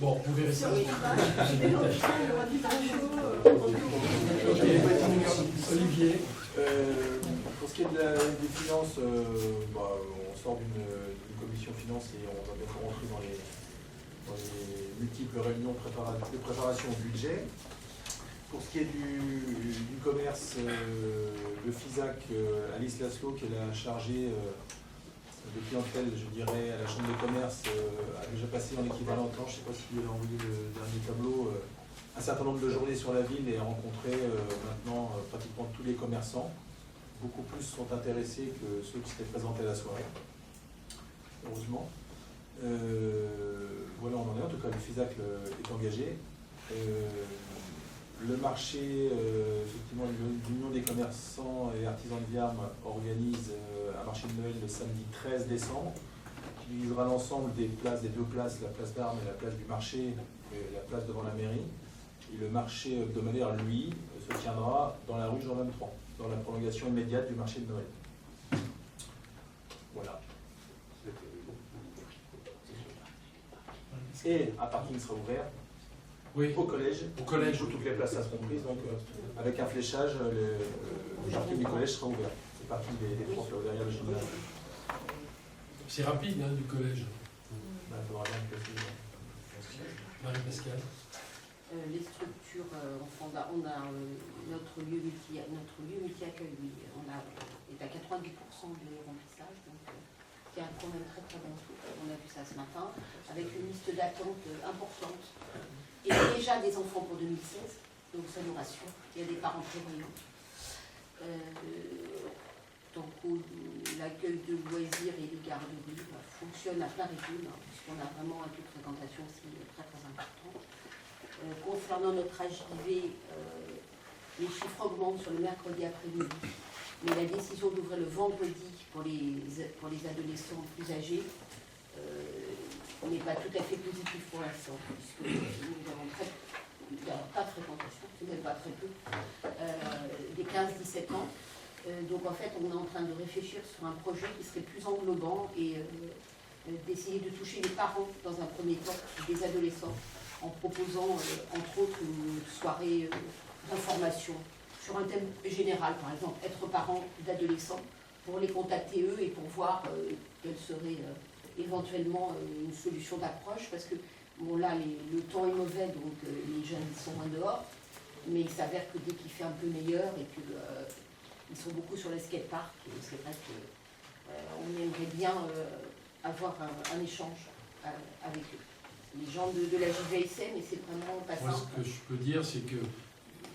S1: Bon, vous verrez ça.
S14: Il y aura du vin chaud.
S1: Olivier.
S8: Pour ce qui est des finances, on sort d'une commission finance et on va bientôt rentrer dans les multiples réunions de préparation au budget. Pour ce qui est du commerce, le FISAC, Alice Laszlo, qui est la chargée de clientèle, je dirais, à la Chambre de commerce, a déjà passé en équivalent temps, je ne sais pas si elle a envoyé le dernier tableau, un certain nombre de journées sur la ville et a rencontré maintenant pratiquement tous les commerçants. Beaucoup plus sont intéressés que ceux qui s'étaient présentés à la soirée, heureusement. Voilà, on en est. En tout cas, le FISAC est engagé. Le marché, effectivement, l'Union des commerçants et artisans de Viarme organise un marché de Noël le samedi 13 décembre, qui visera l'ensemble des deux places, la place d'Armes et la place du marché, et la place devant la mairie. Et le marché hebdomadaire, lui, se tiendra dans la rue Jean 23, dans la prolongation immédiate du marché de Noël. Voilà. Et un parking sera ouvert.
S1: Oui.
S8: Au collège,
S1: où
S8: toutes les places seront prises, donc avec un fléchage, le parking du collège sera ouvert. C'est parti des profs là, derrière le gymnase.
S1: C'est rapide, hein, du collège. Marie-Pascale.
S4: Les structures, on a notre lieu multi-accueil, est à 90% de remplissage, donc c'est quand même très très bon truc. On a vu ça ce matin, avec une liste d'attente importante. Et déjà des enfants pour 2016, donc ça nous rassure. Il y a des parents prévoyants. Donc l'accueil de loisirs et des garderies fonctionne à plein régime, puisqu'on a vraiment un taux de fréquentation aussi très très important. Concernant notre HJV, les chiffres augmentent sur le mercredi après-midi, mais la décision d'ouvrir le vendredi pour les adolescents plus âgés n'est pas tout à fait positif pour l'instant, puisque nous avons pas de fréquentation, c'est même pas très peu, des 15-17 ans. Donc en fait, on est en train de réfléchir sur un projet qui serait plus englobant et d'essayer de toucher les parents dans un premier temps, des adolescents, en proposant entre autres une soirée d'information sur un thème général, par exemple être parent d'adolescents, pour les contacter eux et pour voir quelle serait éventuellement une solution d'approche, parce que bon là le temps est mauvais, donc les jeunes sont moins dehors, mais il s'avère que dès qu'il fait un peu meilleur et que ils sont beaucoup sur les skateparks, et c'est vrai qu'on aimerait bien avoir un échange avec eux. Les gens de la JVSM, mais c'est vraiment pas
S1: Moi,
S4: simple.
S1: ce que je peux dire, c'est que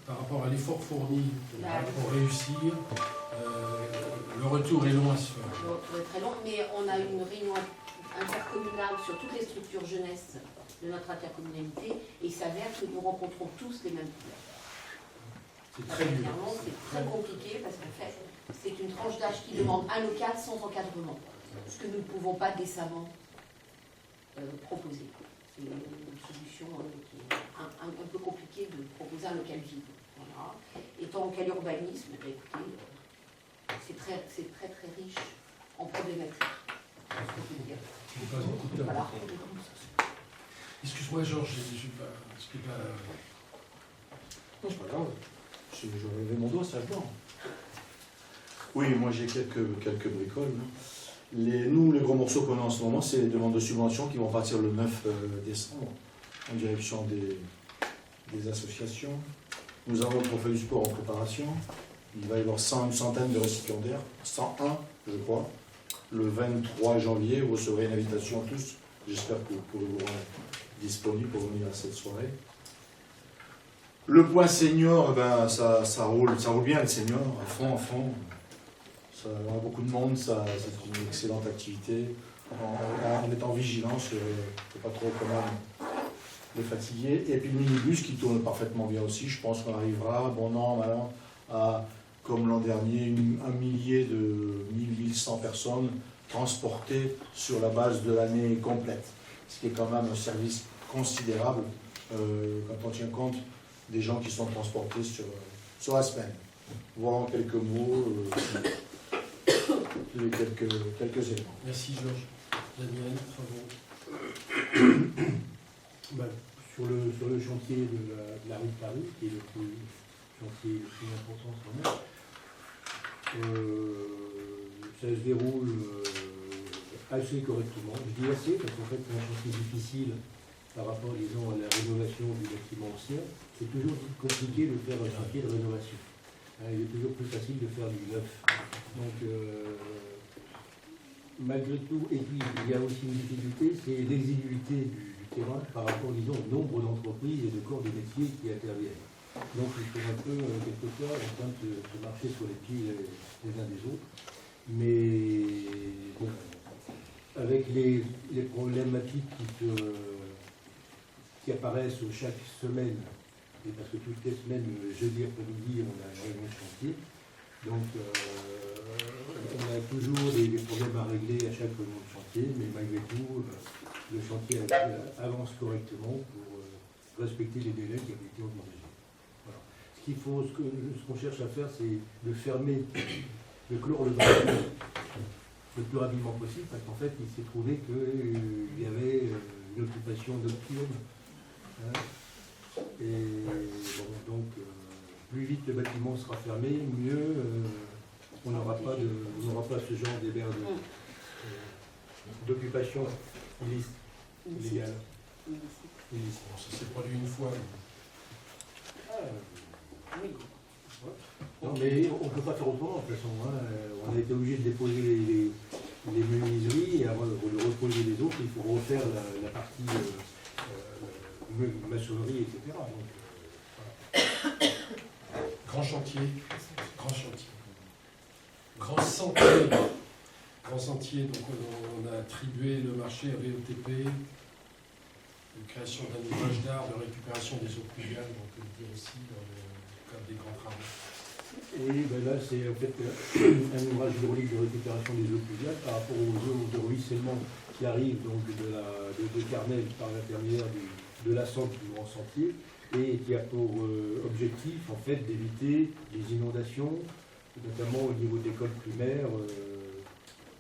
S1: par rapport à l'effort fourni pour réussir, retour est long à se faire.
S4: Le retour est très long, mais on a une réunion intercommunale sur toutes les structures jeunesse de notre intercommunalité, et il s'avère que nous rencontrons tous les mêmes problèmes.
S1: C'est très dur.
S4: Clairement, c'est très compliqué parce qu'en fait, c'est une tranche d'âge qui demande un local sans encadrement, ce que nous ne pouvons pas décemment proposer. C'est une solution qui est un peu compliquée de proposer un local vide. Voilà. Et tant qu'à l'urbanisme, écoutez, c'est très riche en problématiques. Voilà.
S1: Excuse-moi Georges, je suis pas...
S15: Non, c'est pas grave. Je levé mon doigt, ça je vois. Oui, moi j'ai quelques bricoles. Nous, les gros morceaux qu'on a en ce moment, c'est les demandes de subventions qui vont partir le 9 décembre en direction des associations. Nous avons le trophée du sport en préparation. Il va y avoir une centaine de récipiendaires, 101 je crois. Le 23 janvier, vous recevrez une invitation tous. J'espère que vous pourrez vous rendre disponible pour venir à cette soirée. Le point senior, ben, ça roule bien le senior, à fond. Ça, on a beaucoup de monde, c'est une excellente activité. En étant vigilant, c'est pas trop quand même les fatiguer. Et puis le minibus qui tourne parfaitement bien aussi. Je pense qu'on arrivera, bon an, mal an, à, comme l'an dernier, un millier de 1100 personnes transportées sur la base de l'année complète. Ce qui est quand même un service considérable quand on tient compte des gens qui sont transportés sur la semaine. Voilà en quelques mots quelques éléments.
S1: Merci Georges. Daniel, travaux.
S2: Sur le chantier de la rue de Paris, qui est le chantier le plus important en ce moment, ça se déroule assez correctement. Je dis assez parce qu'en fait c'est un chantier difficile par rapport, disons, à la rénovation du bâtiment ancien. C'est toujours compliqué de faire un chantier de rénovation. Il est toujours plus facile de faire du neuf. Donc, malgré tout, et puis il y a aussi une difficulté, c'est l'exiguïté du terrain par rapport, disons, au nombre d'entreprises et de corps de métiers qui interviennent. Donc, il faut un peu, quelquefois, en train de marcher sur les pieds les uns des autres. Mais, bon, avec les problématiques qui apparaissent chaque semaine, et parce que toutes les semaines, jeudi après-midi, on a une réunion de chantier. Donc, on a toujours des problèmes à régler à chaque réunion de chantier, mais malgré tout, le chantier avance correctement pour respecter les délais qui avaient été envisagés. Voilà. Ce qu'on cherche à faire, c'est de fermer, de clore le dossier le plus rapidement possible, parce qu'en fait, il s'est trouvé qu'il y avait une occupation nocturne. Et bon, donc, plus vite le bâtiment sera fermé, mieux on n'aura pas ce genre d'occupation illégale.
S1: Ça s'est produit une fois.
S4: Oui.
S2: Non, mais on ne peut pas faire autrement de toute façon. On a été obligé de déposer les menuiseries et avant de reposer les autres, il faut refaire la partie maçonnerie, etc. Donc, voilà.
S1: Grand chantier. Grand sentier, donc on a attribué le marché à VOTP, la création d'un ouvrage d'art de récupération des eaux pluviales, on peut le dire aussi, dans le cadre des grands travaux.
S2: Oui, ben là c'est en fait un ouvrage hydraulique de récupération des eaux pluviales par rapport aux eaux de ruissellement qui arrivent donc de Carmel par l'intermédiaire de l'assemble du grand sentier et qui a pour objectif en fait d'éviter les inondations, notamment au niveau de l'école primaire,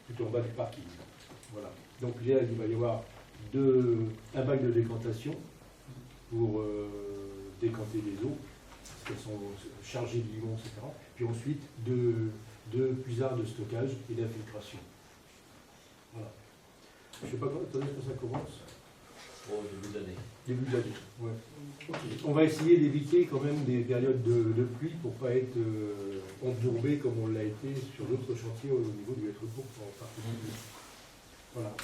S2: tout en bas du parking. Voilà. Donc là, il va y avoir un bac de décantation pour décanter les eaux, parce qu'elles sont chargées de limon, etc. Puis ensuite, deux puisards de stockage et d'infiltration. Voilà. Je ne sais pas quand est-ce que ça commence.
S16: Au début de l'année.
S2: Début de l'année, ouais. Okay. On va essayer d'éviter quand même des périodes de pluie pour ne pas être embourbé comme on l'a été sur d'autres chantiers au niveau du Lettre-Court en particulier. Voilà.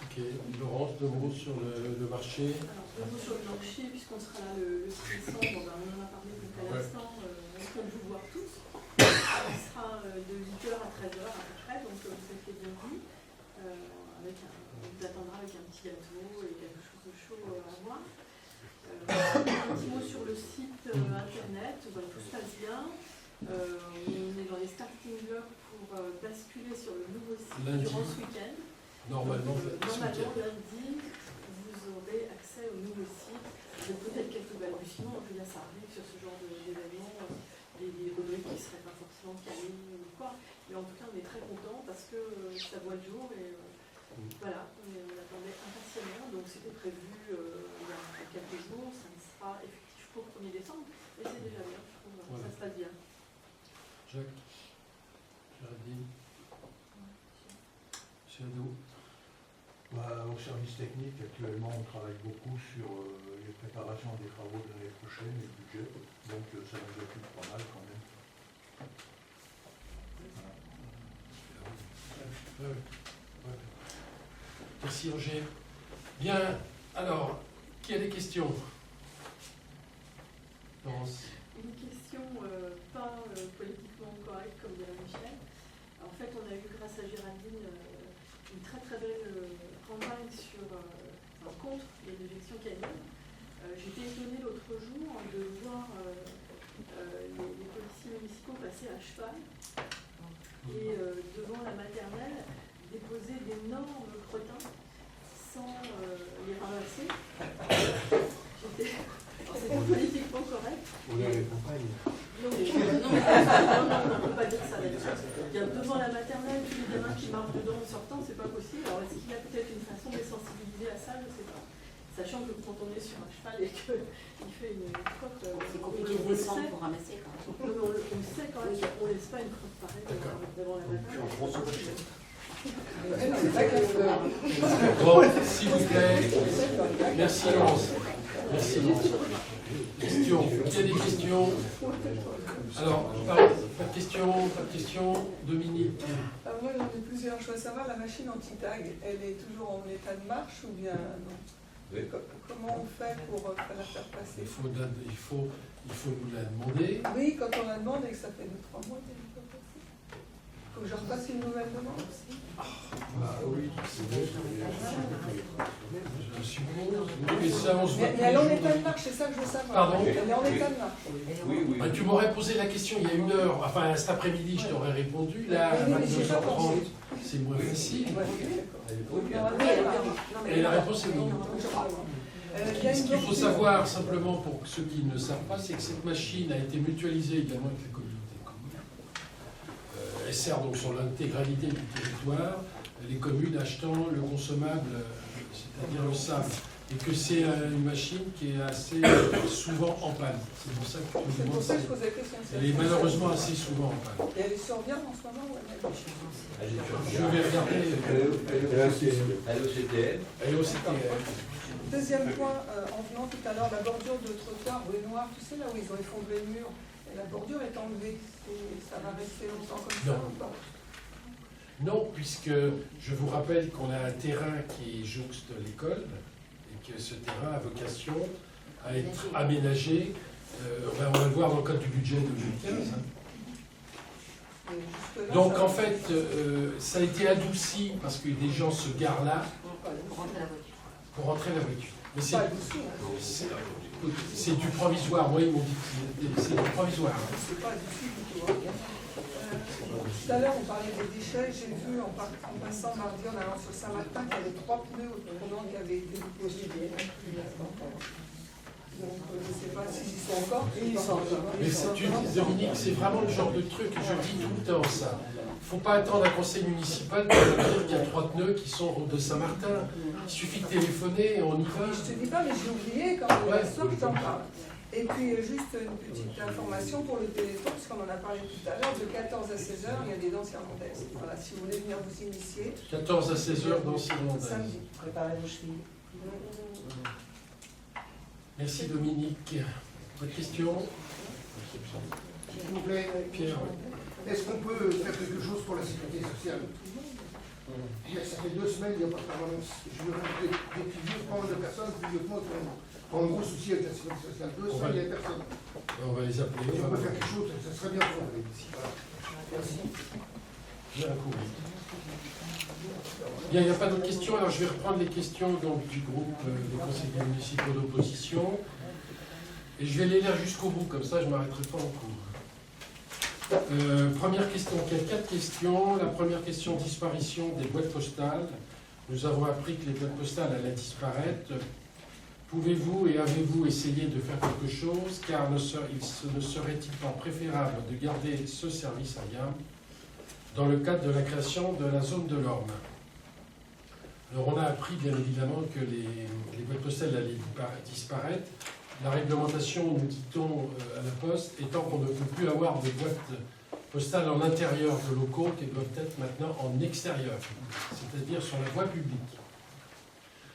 S1: Ok, Laurence, 2 mots sur le marché.
S14: Alors, 2 mots sur le marché, puisqu'on sera là le 6 décembre, on en a parlé donc à l'instant, on compte vous voir tous. Il sera de 8h à 13h à peu près, donc vous êtes les bienvenus. On vous attendra avec un petit gâteau et quelque chose de chaud à boire. Un petit mot sur le site internet, tout se passe bien. On est dans les starting blocks pour basculer sur le nouveau site
S1: lundi.
S14: durant ce week-end.
S1: Normalement,
S14: Lundi, vous aurez accès au nouveau site. Donc peut-être quelques balbutiements, puis là ça arrive sur ce genre d'événements, des rubriques qui ne seraient pas forcément calées ou quoi. Mais en tout cas, on est très content parce que ça voit le jour et voilà, on attendait impatiemment. Donc c'était prévu il y a quelques jours, ça ne sera effectif qu'au 1er décembre, mais c'est déjà bien, je trouve,
S1: voilà.
S14: ça se passe bien.
S1: Jacques, Géraldine, Shadow.
S3: Au service technique, actuellement, on travaille beaucoup sur les préparations des travaux de l'année prochaine et le budget, donc ça nous occupe pas mal quand même.
S1: Merci Roger. Bien, alors, qui a des questions? Laurence.
S14: Une question pas politiquement correcte comme dirait Michel. En fait, on a eu grâce à Géraldine une très très belle campagne contre les élections canadiennes. J'étais étonnée l'autre jour de voir les policiers municipaux passer à cheval et devant la maternelle déposer d'énormes crottins sans les ramasser. C'est pas politiquement correct.
S2: On est à la campagne.
S14: Non, on ne peut pas dire ça là-dessus. Il y a devant la maternelle, tous les gamins qui marchent dedans en sortant, c'est pas possible. Alors est-ce qu'il y a peut-être une façon de les sensibiliser à ça? Je ne sais pas. Sachant que quand on est sur un cheval et qu'il fait une crotte,
S4: c'est compliqué de descendre pour ramasser quand même.
S14: Non, mais on sait quand même qu'on ne laisse pas une crotte pareille devant la maternelle.
S1: Bon, s'il vous plaît. Merci Laurence. Merci Laurence. Questions. Qui a des questions? Alors, pas de questions. Dominique.
S5: Moi j'en ai plusieurs. Je veux savoir, la machine anti-tag, elle est toujours en état de marche ou bien non?
S11: Oui.
S5: Comment on fait pour la faire passer?
S1: Il faut nous la demander.
S5: Oui, quand on la demande et que ça fait 2-3 mois qu'elle n'est pas passée. Il faut que je repasse une nouvelle demande aussi.
S1: Oui, je suppose. Mais ça, on se voit.
S5: Mais elle est en état de marche, c'est ça que je veux savoir.
S1: Pardon?
S5: Elle est en état de marche.
S11: Oui.
S1: Bah, tu m'aurais posé la question il y a 1 heure, enfin cet après-midi je t'aurais répondu, là à 22h30 c'est moins facile. Et la réponse est oui. Ce qu'il faut savoir simplement pour ceux qui ne savent pas, c'est que cette machine a été mutualisée également avec la communauté de communes. Elle sert donc sur l'intégralité du territoire, les communes achetant le consommable, c'est-à-dire le sable. Et que c'est une machine qui est assez souvent en panne. C'est pour ça que
S5: C'est pour ça que je pose la question.
S1: elle est malheureusement assez souvent en panne.
S5: Et elle survient en ce moment ou elle est...
S1: Je vais regarder.
S11: Elle est au CTN.
S1: Elle est au CTN.
S5: Deuxième point, en venant tout à l'heure, la bordure de trottoir, rue Noire, tu sais là où ils ont effondré le mur, et la bordure est enlevée. Et ça va rester longtemps comme ça ou pas?
S1: Non, puisque je vous rappelle qu'on a un terrain qui jouxte l'école, et que ce terrain a vocation à être aménagé. On va le voir dans le cadre du budget 2015. Donc en fait, ça a été adouci parce que des gens se garent là pour rentrer la voiture. Mais c'est du provisoire, moi ils m'ont dit que c'est du provisoire.
S5: C'est pas adouci du tout. Tout à l'heure on parlait des déchets, j'ai vu en passant mardi en allant sur Saint-Martin qu'il y avait 3 pneus au tournant qui avaient été déposés. Donc je ne sais pas s'ils y sont encore.
S1: Mais Dominique, c'est vraiment le genre de truc que je dis tout le temps, ça. Il ne faut pas attendre un conseil municipal pour dire qu'il y a 3 pneus qui sont de Saint-Martin. Il suffit de téléphoner et on y va.
S5: Je te dis pas, mais j'ai oublié quand on est soir, je t'en parle. Et puis juste une petite information pour le téléphone, parce qu'on en a parlé tout à l'heure, de 14 à 16h, il y a des danses irlandaises. Voilà, si vous voulez venir vous initier.
S1: 14 à 16h, danses irlandaises.
S5: Samedi.
S10: Préparez vos chevilles.
S1: Merci Dominique. Votre question?
S7: S'il vous plaît,
S1: Pierre.
S7: Est-ce qu'on peut faire quelque chose pour la sécurité sociale? Ça fait 2 semaines, il n'y a pas de permanence. Je me rends des figures, pas mal de personnes, plus de moi, qui ont un gros souci avec la sécurité sociale. 2 semaines, il n'y a personne.
S1: On va les appeler.
S7: On va faire quelque chose, ça serait bien pour vous. Merci.
S1: J'ai un courrier. Bien, il n'y a pas d'autres questions, alors je vais reprendre les questions donc, du groupe des conseillers municipaux d'opposition. Et je vais les lire jusqu'au bout, comme ça je ne m'arrêterai pas en cours. Première question, il y a 4 questions. La première question, disparition des boîtes postales. Nous avons appris que les boîtes postales allaient disparaître. Pouvez-vous et avez-vous essayé de faire quelque chose, car ne serait-il pas préférable de garder ce service à Yam dans le cadre de la création de la zone de l'Orne? Alors on a appris bien évidemment que les boîtes postales allaient disparaître. La réglementation, nous dit-on à la Poste, étant qu'on ne peut plus avoir de boîtes postales en intérieur de locaux qui doivent être maintenant en extérieur, c'est-à-dire sur la voie publique.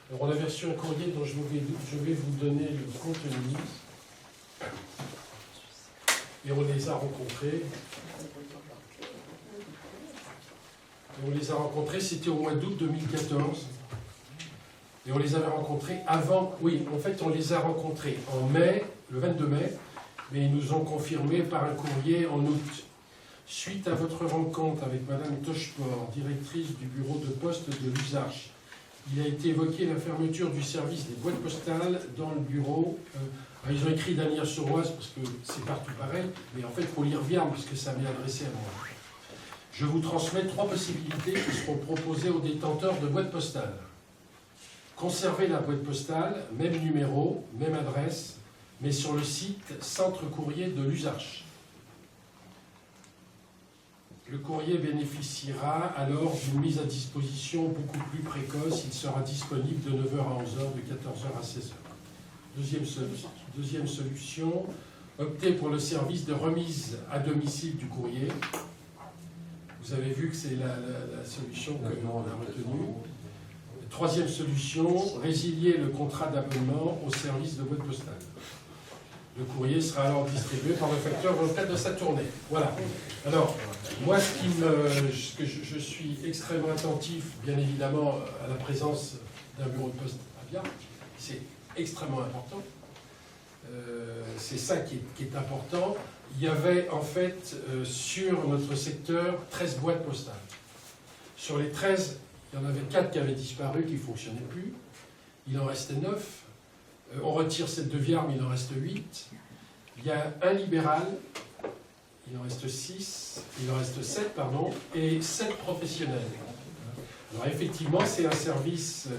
S1: Alors on avait reçu un courrier dont je vais vous donner le contenu. Et on les a rencontrés. C'était au mois d'août 2014. Et on les avait rencontrés avant, oui, en fait on les a rencontrés en mai, le 22 mai, mais ils nous ont confirmé par un courrier en août. Suite à votre rencontre avec Madame Tocheport, directrice du bureau de poste de l'Usarche, il a été évoqué la fermeture du service des boîtes postales dans le bureau. Ils ont écrit d'Anières-sur-Oise parce que c'est partout pareil, mais en fait il faut lire bien puisque ça m'est adressé à moi. Je vous transmets 3 possibilités qui seront proposées aux détenteurs de boîtes postales. Conserver la boîte postale, même numéro, même adresse, mais sur le site Centre Courrier de l'Usarche. Le courrier bénéficiera alors d'une mise à disposition beaucoup plus précoce. Il sera disponible de 9h à 11h, de 14h à 16h. Deuxième solution, opter pour le service de remise à domicile du courrier. Vous avez vu que c'est la solution que l'on a retenue. Troisième solution, résilier le contrat d'abonnement au service de boîte postale. Le courrier sera alors distribué par le facteur dans le cadre de sa tournée. Voilà. Alors, moi, je suis extrêmement attentif, bien évidemment, à la présence d'un bureau de poste à Biard. C'est extrêmement important. C'est ça qui est important. Il y avait, en fait, sur notre secteur, 13 boîtes postales. Sur les 13, il y en avait 4 qui avaient disparu, qui ne fonctionnaient plus. Il en restait 9. On retire celle de Viarmes, il en reste 8. Il y a un libéral, il en reste 6, il en reste 7, pardon, et 7 professionnels. Alors effectivement, c'est un service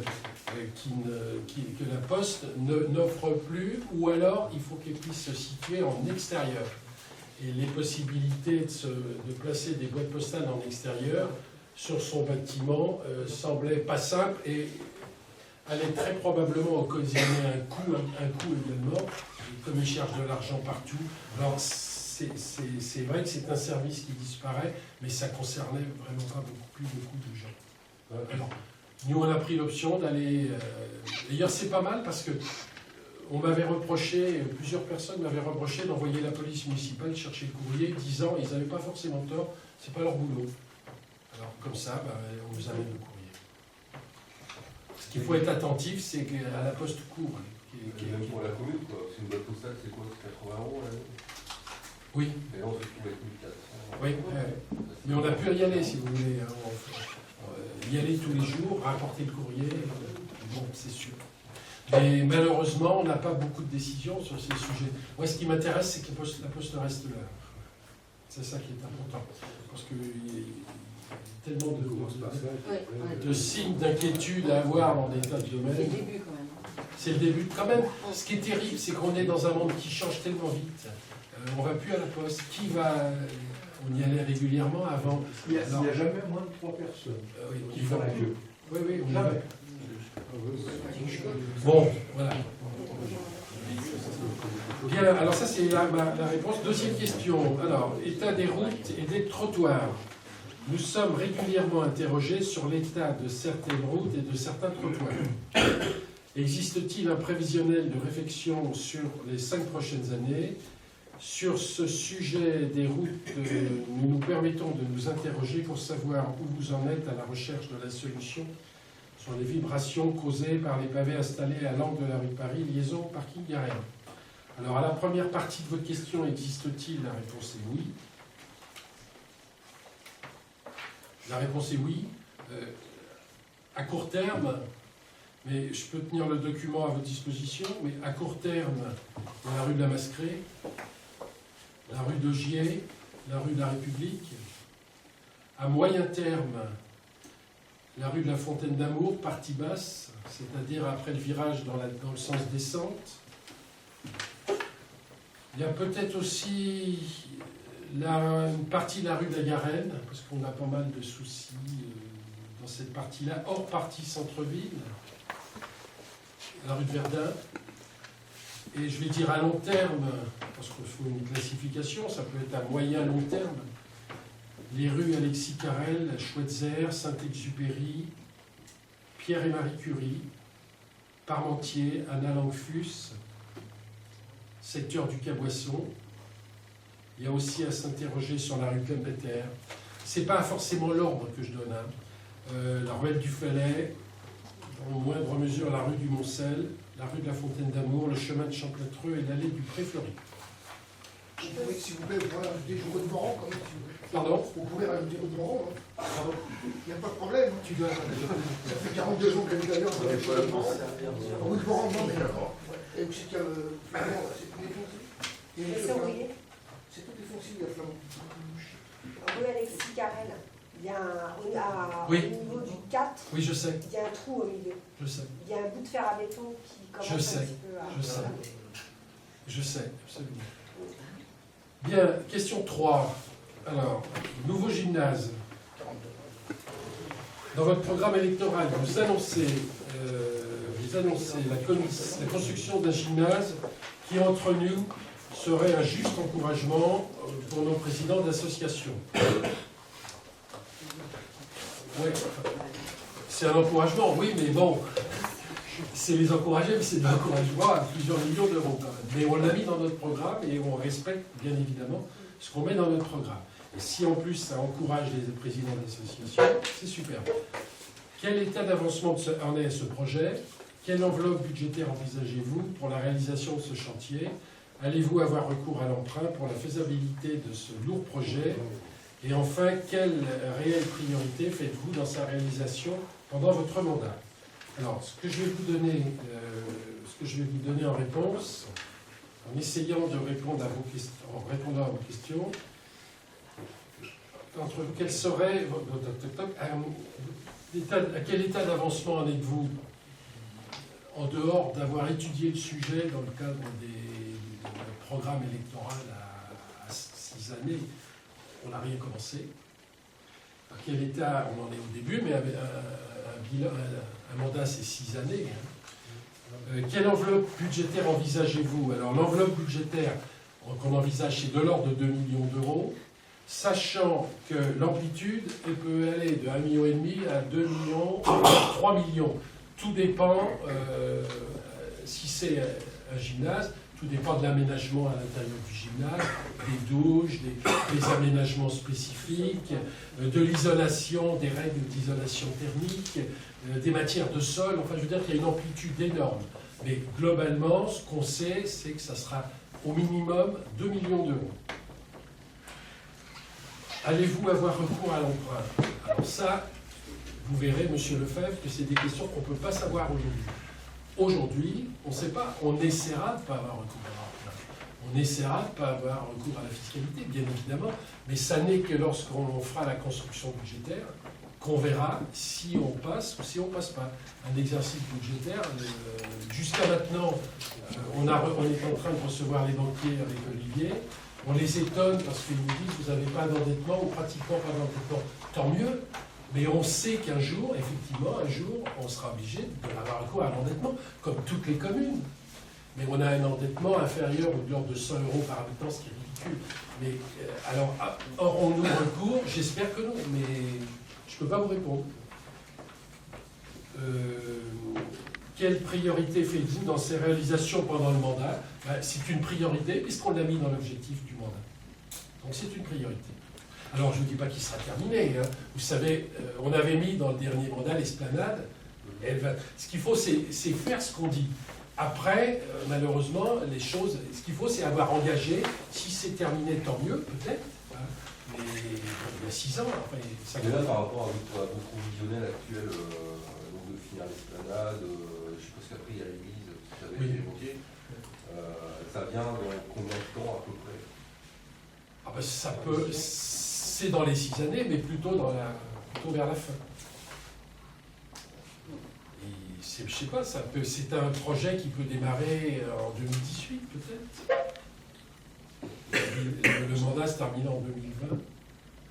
S1: que la Poste n'offre plus, ou alors il faut qu'elle puisse se situer en extérieur. Et les possibilités de placer des boîtes postales en extérieur sur son bâtiment semblaient pas simples et allaient très probablement occasionner un coût également, comme ils cherchent de l'argent partout. Alors c'est vrai que c'est un service qui disparaît, mais ça concernait vraiment pas beaucoup de gens. Alors, nous on a pris l'option d'aller... D'ailleurs c'est pas mal parce que on m'avait reproché, plusieurs personnes m'avaient reproché d'envoyer la police municipale chercher le courrier, disant ils n'avaient pas forcément tort, c'est pas leur boulot. Alors comme ça, on nous amène le courrier. Ce qu'il faut être attentif, c'est qu'à la Poste court.
S6: Même pour la commune, quoi. C'est une boîte postale, c'est quoi? C'est 80 € l'année?
S1: Oui.
S6: Et là, on se trouve avec 1400.
S1: Oui, mais on a pu y aller, si vous voulez. Y aller tous les jours, rapporter le courrier, bon, c'est sûr. Mais malheureusement, on n'a pas beaucoup de décisions sur ces sujets. Moi, ce qui m'intéresse, c'est que la Poste reste là. C'est ça qui est important. Parce qu'il y a tellement de signes d'inquiétude à avoir dans des tas de domaines.
S4: C'est le début quand même.
S1: C'est le début quand même. Ce qui est terrible, c'est qu'on est dans un monde qui change tellement vite. On ne va plus à la Poste. On y allait régulièrement avant.
S2: Il n'y a jamais moins de 3 personnes qui font la queue.
S1: Oui, on
S2: jamais.
S1: Bon, voilà. Bien, alors ça c'est la réponse. Deuxième question. Alors, état des routes et des trottoirs. Nous sommes régulièrement interrogés sur l'état de certaines routes et de certains trottoirs. Existe-t-il un prévisionnel de réflexion sur les 5 prochaines années? Sur ce sujet des routes, nous nous permettons de nous interroger pour savoir où vous en êtes à la recherche de la solution sur les vibrations causées par les pavés installés à l'angle de la rue de Paris, liaison parking Garéen. Alors, à la première partie de votre question, existe-t-il? La réponse est oui. La réponse est oui. À court terme, mais je peux tenir le document à votre disposition, mais à court terme, dans la rue de la Mascrée, la rue d'Augier, la rue de la République. À moyen terme, la rue de la Fontaine d'Amour, partie basse, c'est-à-dire après le virage dans le sens descente. Il y a peut-être aussi une partie de la rue de la Garenne, parce qu'on a pas mal de soucis dans cette partie-là, hors partie centre-ville, la rue de Verdun. Et je vais dire à long terme, parce qu'il faut une classification, ça peut être à moyen long terme, les rues Alexis Carrel, Schweitzer, Saint-Exupéry, Pierre et Marie Curie, Parmentier, Anna Langfus, secteur du Caboisson. Il y a aussi à s'interroger sur la rue Klempeter. Ce n'est pas forcément l'ordre que je donne. La ruelle du Falais, en moindre mesure la rue du Moncel, la rue de la Fontaine d'Amour, le chemin de Champletreux et l'allée du Pré-Fleuri.
S7: S'il vous plaît, vous pouvez rajouter Jouret de Moran quand même. Si vous voulez.
S1: Pardon?
S7: Vous pouvez rajouter Jouret de Moran. Hein.
S1: Pardon?
S7: Il n'y a pas de problème.
S1: Tu dois...
S7: Ça fait 42 ans que j'habite d'ailleurs. Jouret de Moran. Jouret de Moran, non, mais d'accord. Et puis c'est Flamand, c'est tout défoncé. C'est tout défoncé, il y a Flamand.
S10: Rue Alexis Carrel, il y a au
S1: Oui.
S10: niveau du 4,
S1: Oui, je sais.
S10: il y a un trou au milieu.
S1: Je sais.
S10: Il y a un bout de fer à béton qui commence
S1: Je sais.
S10: un petit peu à...
S1: Je sais. Je sais, absolument. Bien, question 3. Alors, nouveau gymnase. Dans votre programme électoral, vous annoncez la construction d'un gymnase qui, entre nous, serait un juste encouragement pour nos présidents d'associations. Oui, c'est un encouragement, oui, mais bon, c'est les encourager, mais c'est de l'encouragement à plusieurs millions d'euros quand même. Mais on l'a mis dans notre programme et on respecte bien évidemment ce qu'on met dans notre programme. Et si en plus ça encourage les présidents d'associations, c'est super. Quel état d'avancement en est ce projet? Quelle enveloppe budgétaire envisagez-vous pour la réalisation de ce chantier? Allez-vous avoir recours à l'emprunt pour la faisabilité de ce lourd projet? Et enfin, quelle réelle priorité faites-vous dans sa réalisation pendant votre mandat? Alors, ce que je vais vous donner en réponse, en essayant de répondre à vos questions, en répondant à vos questions, quel serait à quel état d'avancement en êtes-vous en dehors d'avoir étudié le sujet dans le cadre du programme électoral à 6 années? On n'a rien commencé. À quel état on en est au début, mais avec un mandat, c'est 6 années. Quelle enveloppe budgétaire envisagez-vous? Alors, l'enveloppe budgétaire qu'on envisage, c'est de l'ordre de 2 millions d'euros, sachant que l'amplitude peut aller de 1,5 million à 2 millions, 3 millions. Tout dépend, si c'est un gymnase, tout dépend de l'aménagement à l'intérieur du gymnase, des douches, des aménagements spécifiques, de l'isolation, des règles d'isolation thermique, des matières de sol. Enfin, je veux dire qu'il y a une amplitude énorme. Mais globalement, ce qu'on sait, c'est que ça sera au minimum 2 millions d'euros. Allez-vous avoir recours à l'emprunt? Alors ça, vous verrez, Monsieur Lefebvre, que c'est des questions qu'on ne peut pas savoir aujourd'hui. Aujourd'hui, on ne sait pas, on essaiera de ne pas avoir recours à l'emprunt. On essaiera de ne pas avoir recours à la fiscalité, bien évidemment, mais ça n'est que lorsqu'on fera la construction budgétaire qu'on verra si on passe ou si on ne passe pas. Un exercice budgétaire, jusqu'à maintenant, on est en train de recevoir les banquiers avec Olivier. On les étonne parce qu'ils nous disent vous n'avez pas d'endettement ou pratiquement pas d'endettement. Tant mieux, mais on sait qu'un jour, effectivement, on sera obligé d'avoir recours à l'endettement, comme toutes les communes. Mais on a un endettement inférieur ou de l'ordre de 100 euros par habitant, ce qui est ridicule. Mais alors, aurons-nous recours? J'espère que non, mais je ne peux pas vous répondre. Quelle priorité faites-vous dans ces réalisations pendant le mandat? C'est une priorité puisqu'on l'a mis dans l'objectif du mandat. Donc c'est une priorité. Alors je ne vous dis pas qu'il sera terminé. Hein. Vous savez, on avait mis dans le dernier mandat l'esplanade. Ce qu'il faut, c'est faire ce qu'on dit. Après, malheureusement, les choses, ce qu'il faut, c'est avoir engagé. Si c'est terminé, tant mieux, peut-être. Hein. Mais il y a 6 ans, après, ça
S6: Mais là, par rapport à votre provisionnel actuel, donc de finir l'esplanade, je suppose qu'après il y a l'église qui avait été évoquée, ça vient dans combien de temps à peu près?
S1: Ah ben, ça peut, c'est dans les 6 années, mais plutôt vers la fin. Et je sais pas, c'est un projet qui peut démarrer en 2018 peut-être. Le mandat se termine en 2020.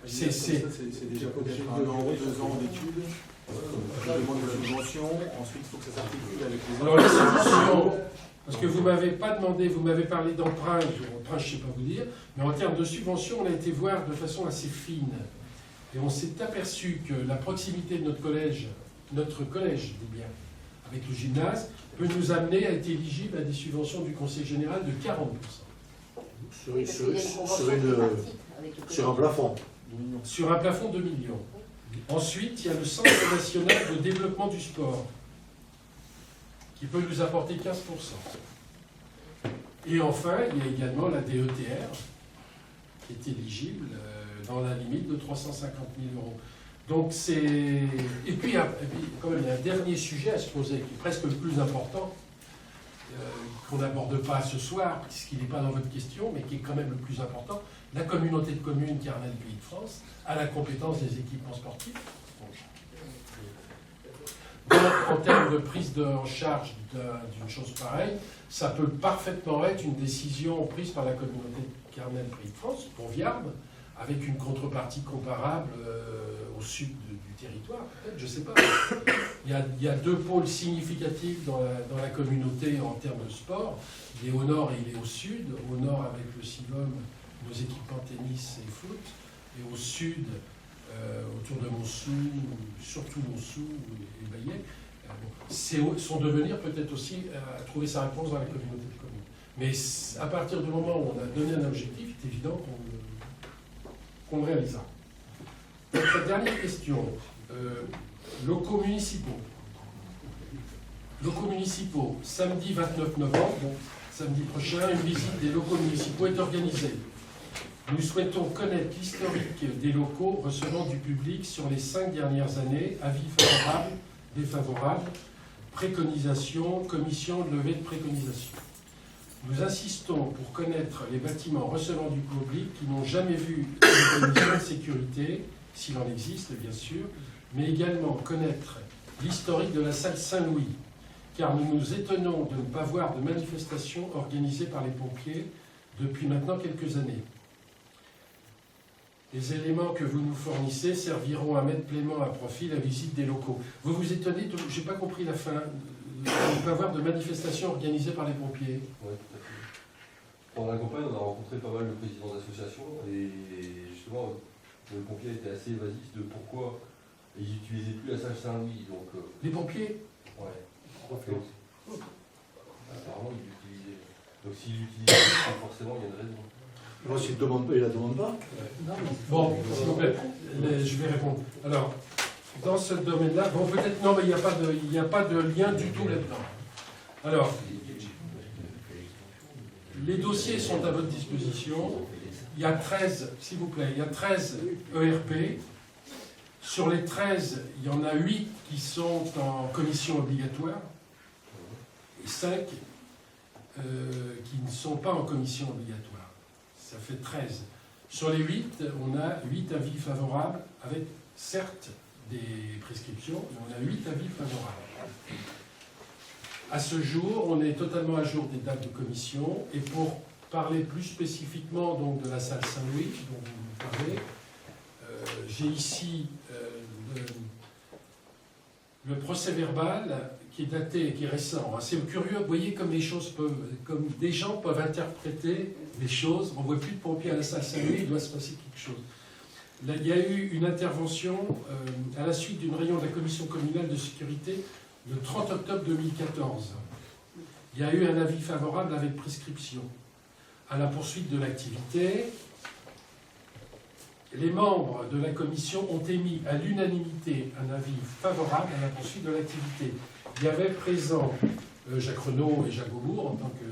S8: C'est déjà peut-être 1 an, 2 ans d'études. Je demande de subvention, ensuite il faut que ça s'articule avec les
S1: Alors les subventions, parce que vous m'avez pas demandé, vous m'avez parlé d'emprunt, je sais pas vous dire, mais en termes de subventions, on a été voir de façon assez fine. Et on s'est aperçu que la proximité de notre collège, je dis bien, avec le gymnase, peut nous amener à être éligible à des subventions du Conseil général de 40%.
S15: Sur un plafond.
S1: Sur un plafond de 2 millions. Ensuite, il y a le Centre national de développement du sport, qui peut nous apporter 15%. Et enfin, il y a également la DETR, qui est éligible dans la limite de 350 000 €. Donc c'est... Et puis, quand même, il y a un dernier sujet à se poser, qui est presque le plus important, qu'on n'aborde pas ce soir, puisqu'il n'est pas dans votre question, mais qui est quand même le plus important. La communauté de communes Carnel Pays de France a la compétence des équipements sportifs. Donc, en termes de prise en charge d'une chose pareille, ça peut parfaitement être une décision prise par la communauté de Carnel Pays de France, pour Viarme, avec une contrepartie comparable au sud du territoire, peut-être, je ne sais pas. Il y a 2 pôles significatifs dans la communauté en termes de sport. Il est au nord et il est au sud. Au nord avec le CIVOM, nos équipements tennis et foot, et au sud, autour de Montsou, surtout Montsou et Bayet, son devenir peut-être aussi trouver sa réponse dans la communauté de communes. Mais à partir du moment où on a donné un objectif, c'est évident qu'on le réalisera. Donc, la dernière question, locaux municipaux. Locaux municipaux, samedi 29 novembre, donc samedi prochain, une visite des locaux municipaux est organisée. Nous souhaitons connaître l'historique des locaux recevant du public sur les 5 dernières années, avis favorables, défavorables, préconisations, commission de levée de préconisations. Nous insistons pour connaître les bâtiments recevant du public qui n'ont jamais vu une commission de sécurité, s'il en existe bien sûr, mais également connaître l'historique de la salle Saint-Louis, car nous nous étonnons de ne pas voir de manifestations organisées par les pompiers depuis maintenant quelques années. Les éléments que vous nous fournissez serviront à mettre pleinement à profit la visite des locaux. Vous vous étonnez, je n'ai pas compris la fin, de ne pas avoir de manifestations organisées par les pompiers.
S6: Oui, tout à fait. Pendant la campagne, on a rencontré pas mal de présidents d'associations et justement, le pompier était assez évasif de pourquoi ils n'utilisaient plus la salle Saint-Louis.
S1: Les pompiers?
S6: Ouais. Apparemment, ils l'utilisaient. Donc s'ils l'utilisaient, forcément, il y a une raison.
S15: Moi, s'il ne demande pas, il ne la demande pas.
S1: Bon, s'il vous plaît, je vais répondre. Alors, dans ce domaine-là, bon, peut-être, non, mais il n'y a pas de lien du tout là-dedans. Alors, les dossiers sont à votre disposition. Il y a 13, s'il vous plaît, il y a 13 ERP. Sur les 13, il y en a 8 qui sont en commission obligatoire et 5 qui ne sont pas en commission obligatoire. Ça fait 13. Sur les 8, on a 8 avis favorables, avec certes des prescriptions, mais on a 8 avis favorables. À ce jour, on est totalement à jour des dates de commission, et pour parler plus spécifiquement donc, de la salle Saint-Louis, dont vous parlez, j'ai ici le procès verbal qui est daté, qui est récent. C'est curieux, vous voyez comme les choses comme des gens peuvent interpréter les choses. On ne voit plus de pompiers à la salle Saint-Louis, il doit se passer quelque chose. Là, il y a eu une intervention à la suite d'une réunion de la commission communale de sécurité le 30 octobre 2014. Il y a eu un avis favorable avec prescription. À la poursuite de l'activité, les membres de la commission ont émis à l'unanimité un avis favorable à la poursuite de l'activité. Il y avait présent Jacques Renaud et Jacques Aubourg en tant que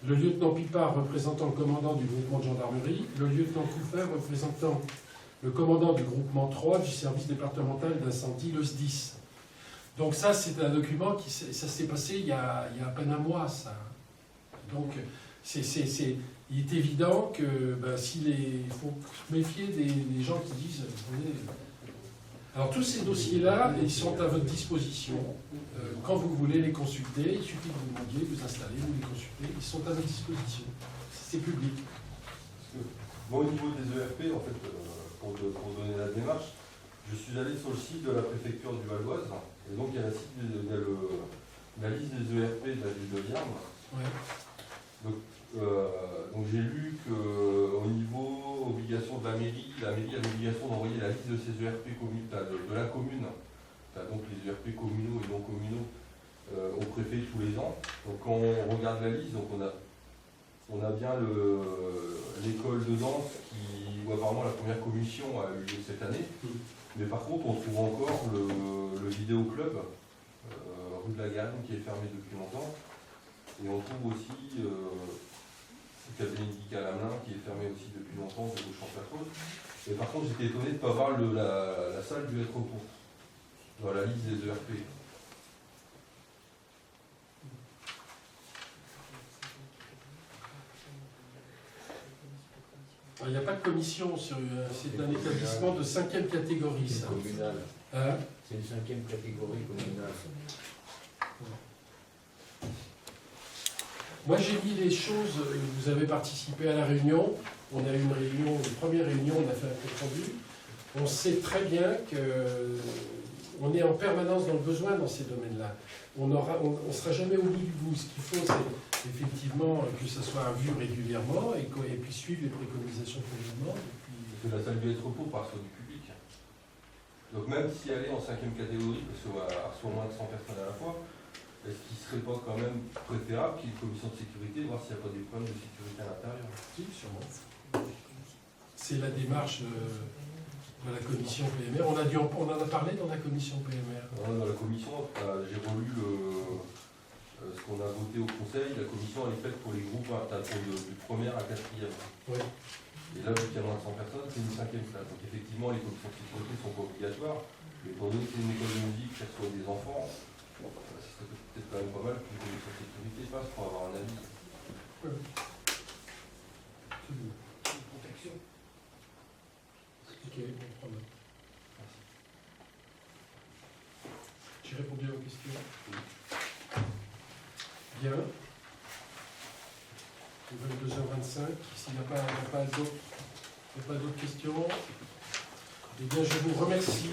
S1: le lieutenant Pipard représentant le commandant du groupement de gendarmerie, le lieutenant Couffin représentant le commandant du groupement 3 du service départemental d'incendie, le SDIS. Donc ça, c'est un document ça s'est passé il y a à peine un mois, ça. Donc, il est évident que il faut se méfier des gens qui disent... Alors tous ces dossiers-là, ils sont à votre disposition. Quand vous voulez les consulter, il suffit que vous demandiez, vous installez, vous les consultez, ils sont à votre disposition. C'est public.
S6: Moi, au niveau des ERP, en fait, pour donner la démarche, je suis allé sur le site de la préfecture du Val d'Oise, et donc il y a la liste des ERP de la ville de Vierme.
S1: Ouais.
S6: Donc j'ai lu qu'au niveau obligation de la mairie a l'obligation d'envoyer la liste de ses ERP de la commune, donc les ERP communaux et non communaux, au préfet tous les ans. Donc quand on regarde la liste, donc on a bien l'école de danse où apparemment la première commission a eu lieu cette année. Mais par contre on trouve encore le vidéoclub rue de la Garenne qui est fermé depuis longtemps. Et on trouve aussi le cabinet médical à Melun qui est fermé aussi depuis longtemps de Champs-Patros. Et par contre, j'étais étonné de ne pas voir la salle du être repos dans la liste des ERP.
S1: Il n'y a pas de commission, c'est un établissement de 5e catégorie.
S11: C'est communal.
S1: Hein?
S11: C'est une 5e catégorie communale.
S1: Moi, j'ai mis les choses, vous avez participé à la réunion, on a eu une première réunion, on a fait un compte rendu. On sait très bien qu'on est en permanence dans le besoin dans ces domaines-là. On ne sera jamais au bout du bout. Ce qu'il faut, c'est effectivement que ça soit vu régulièrement et puis suivre les préconisations du gouvernement.
S6: Parce que la salle du être repos part sur du public. Donc même si elle est en 5e catégorie, parce qu'on va reçoit moins de 100 personnes à la fois, est-ce qu'il ne serait pas quand même préférable qu'il y ait une commission de sécurité, voir s'il n'y a pas des problèmes de sécurité à l'intérieur?
S1: Si, sûrement. C'est la démarche de la commission PMR. On en a parlé dans la commission PMR.
S6: Dans la commission, j'ai relu ce qu'on a voté au conseil. La commission elle est faite pour les groupes du 1er à 4e.
S1: Oui.
S6: Et là, vu qu'il y a moins de 100 personnes, c'est une 5e classe. Donc effectivement, les commissions de sécurité ne sont pas obligatoires. Mais pour nous, c'est une école de musique qui reçoit des enfants. Ce serait peut-être quand même pas mal qu'une commission de sécurité passe pour avoir un avis.
S1: Oui.
S7: Protection.
S1: Ok, on prend note. J'ai répondu à vos questions. Bien. Il est 22h25. S'il n'y a pas d'autres questions, eh bien, je vous remercie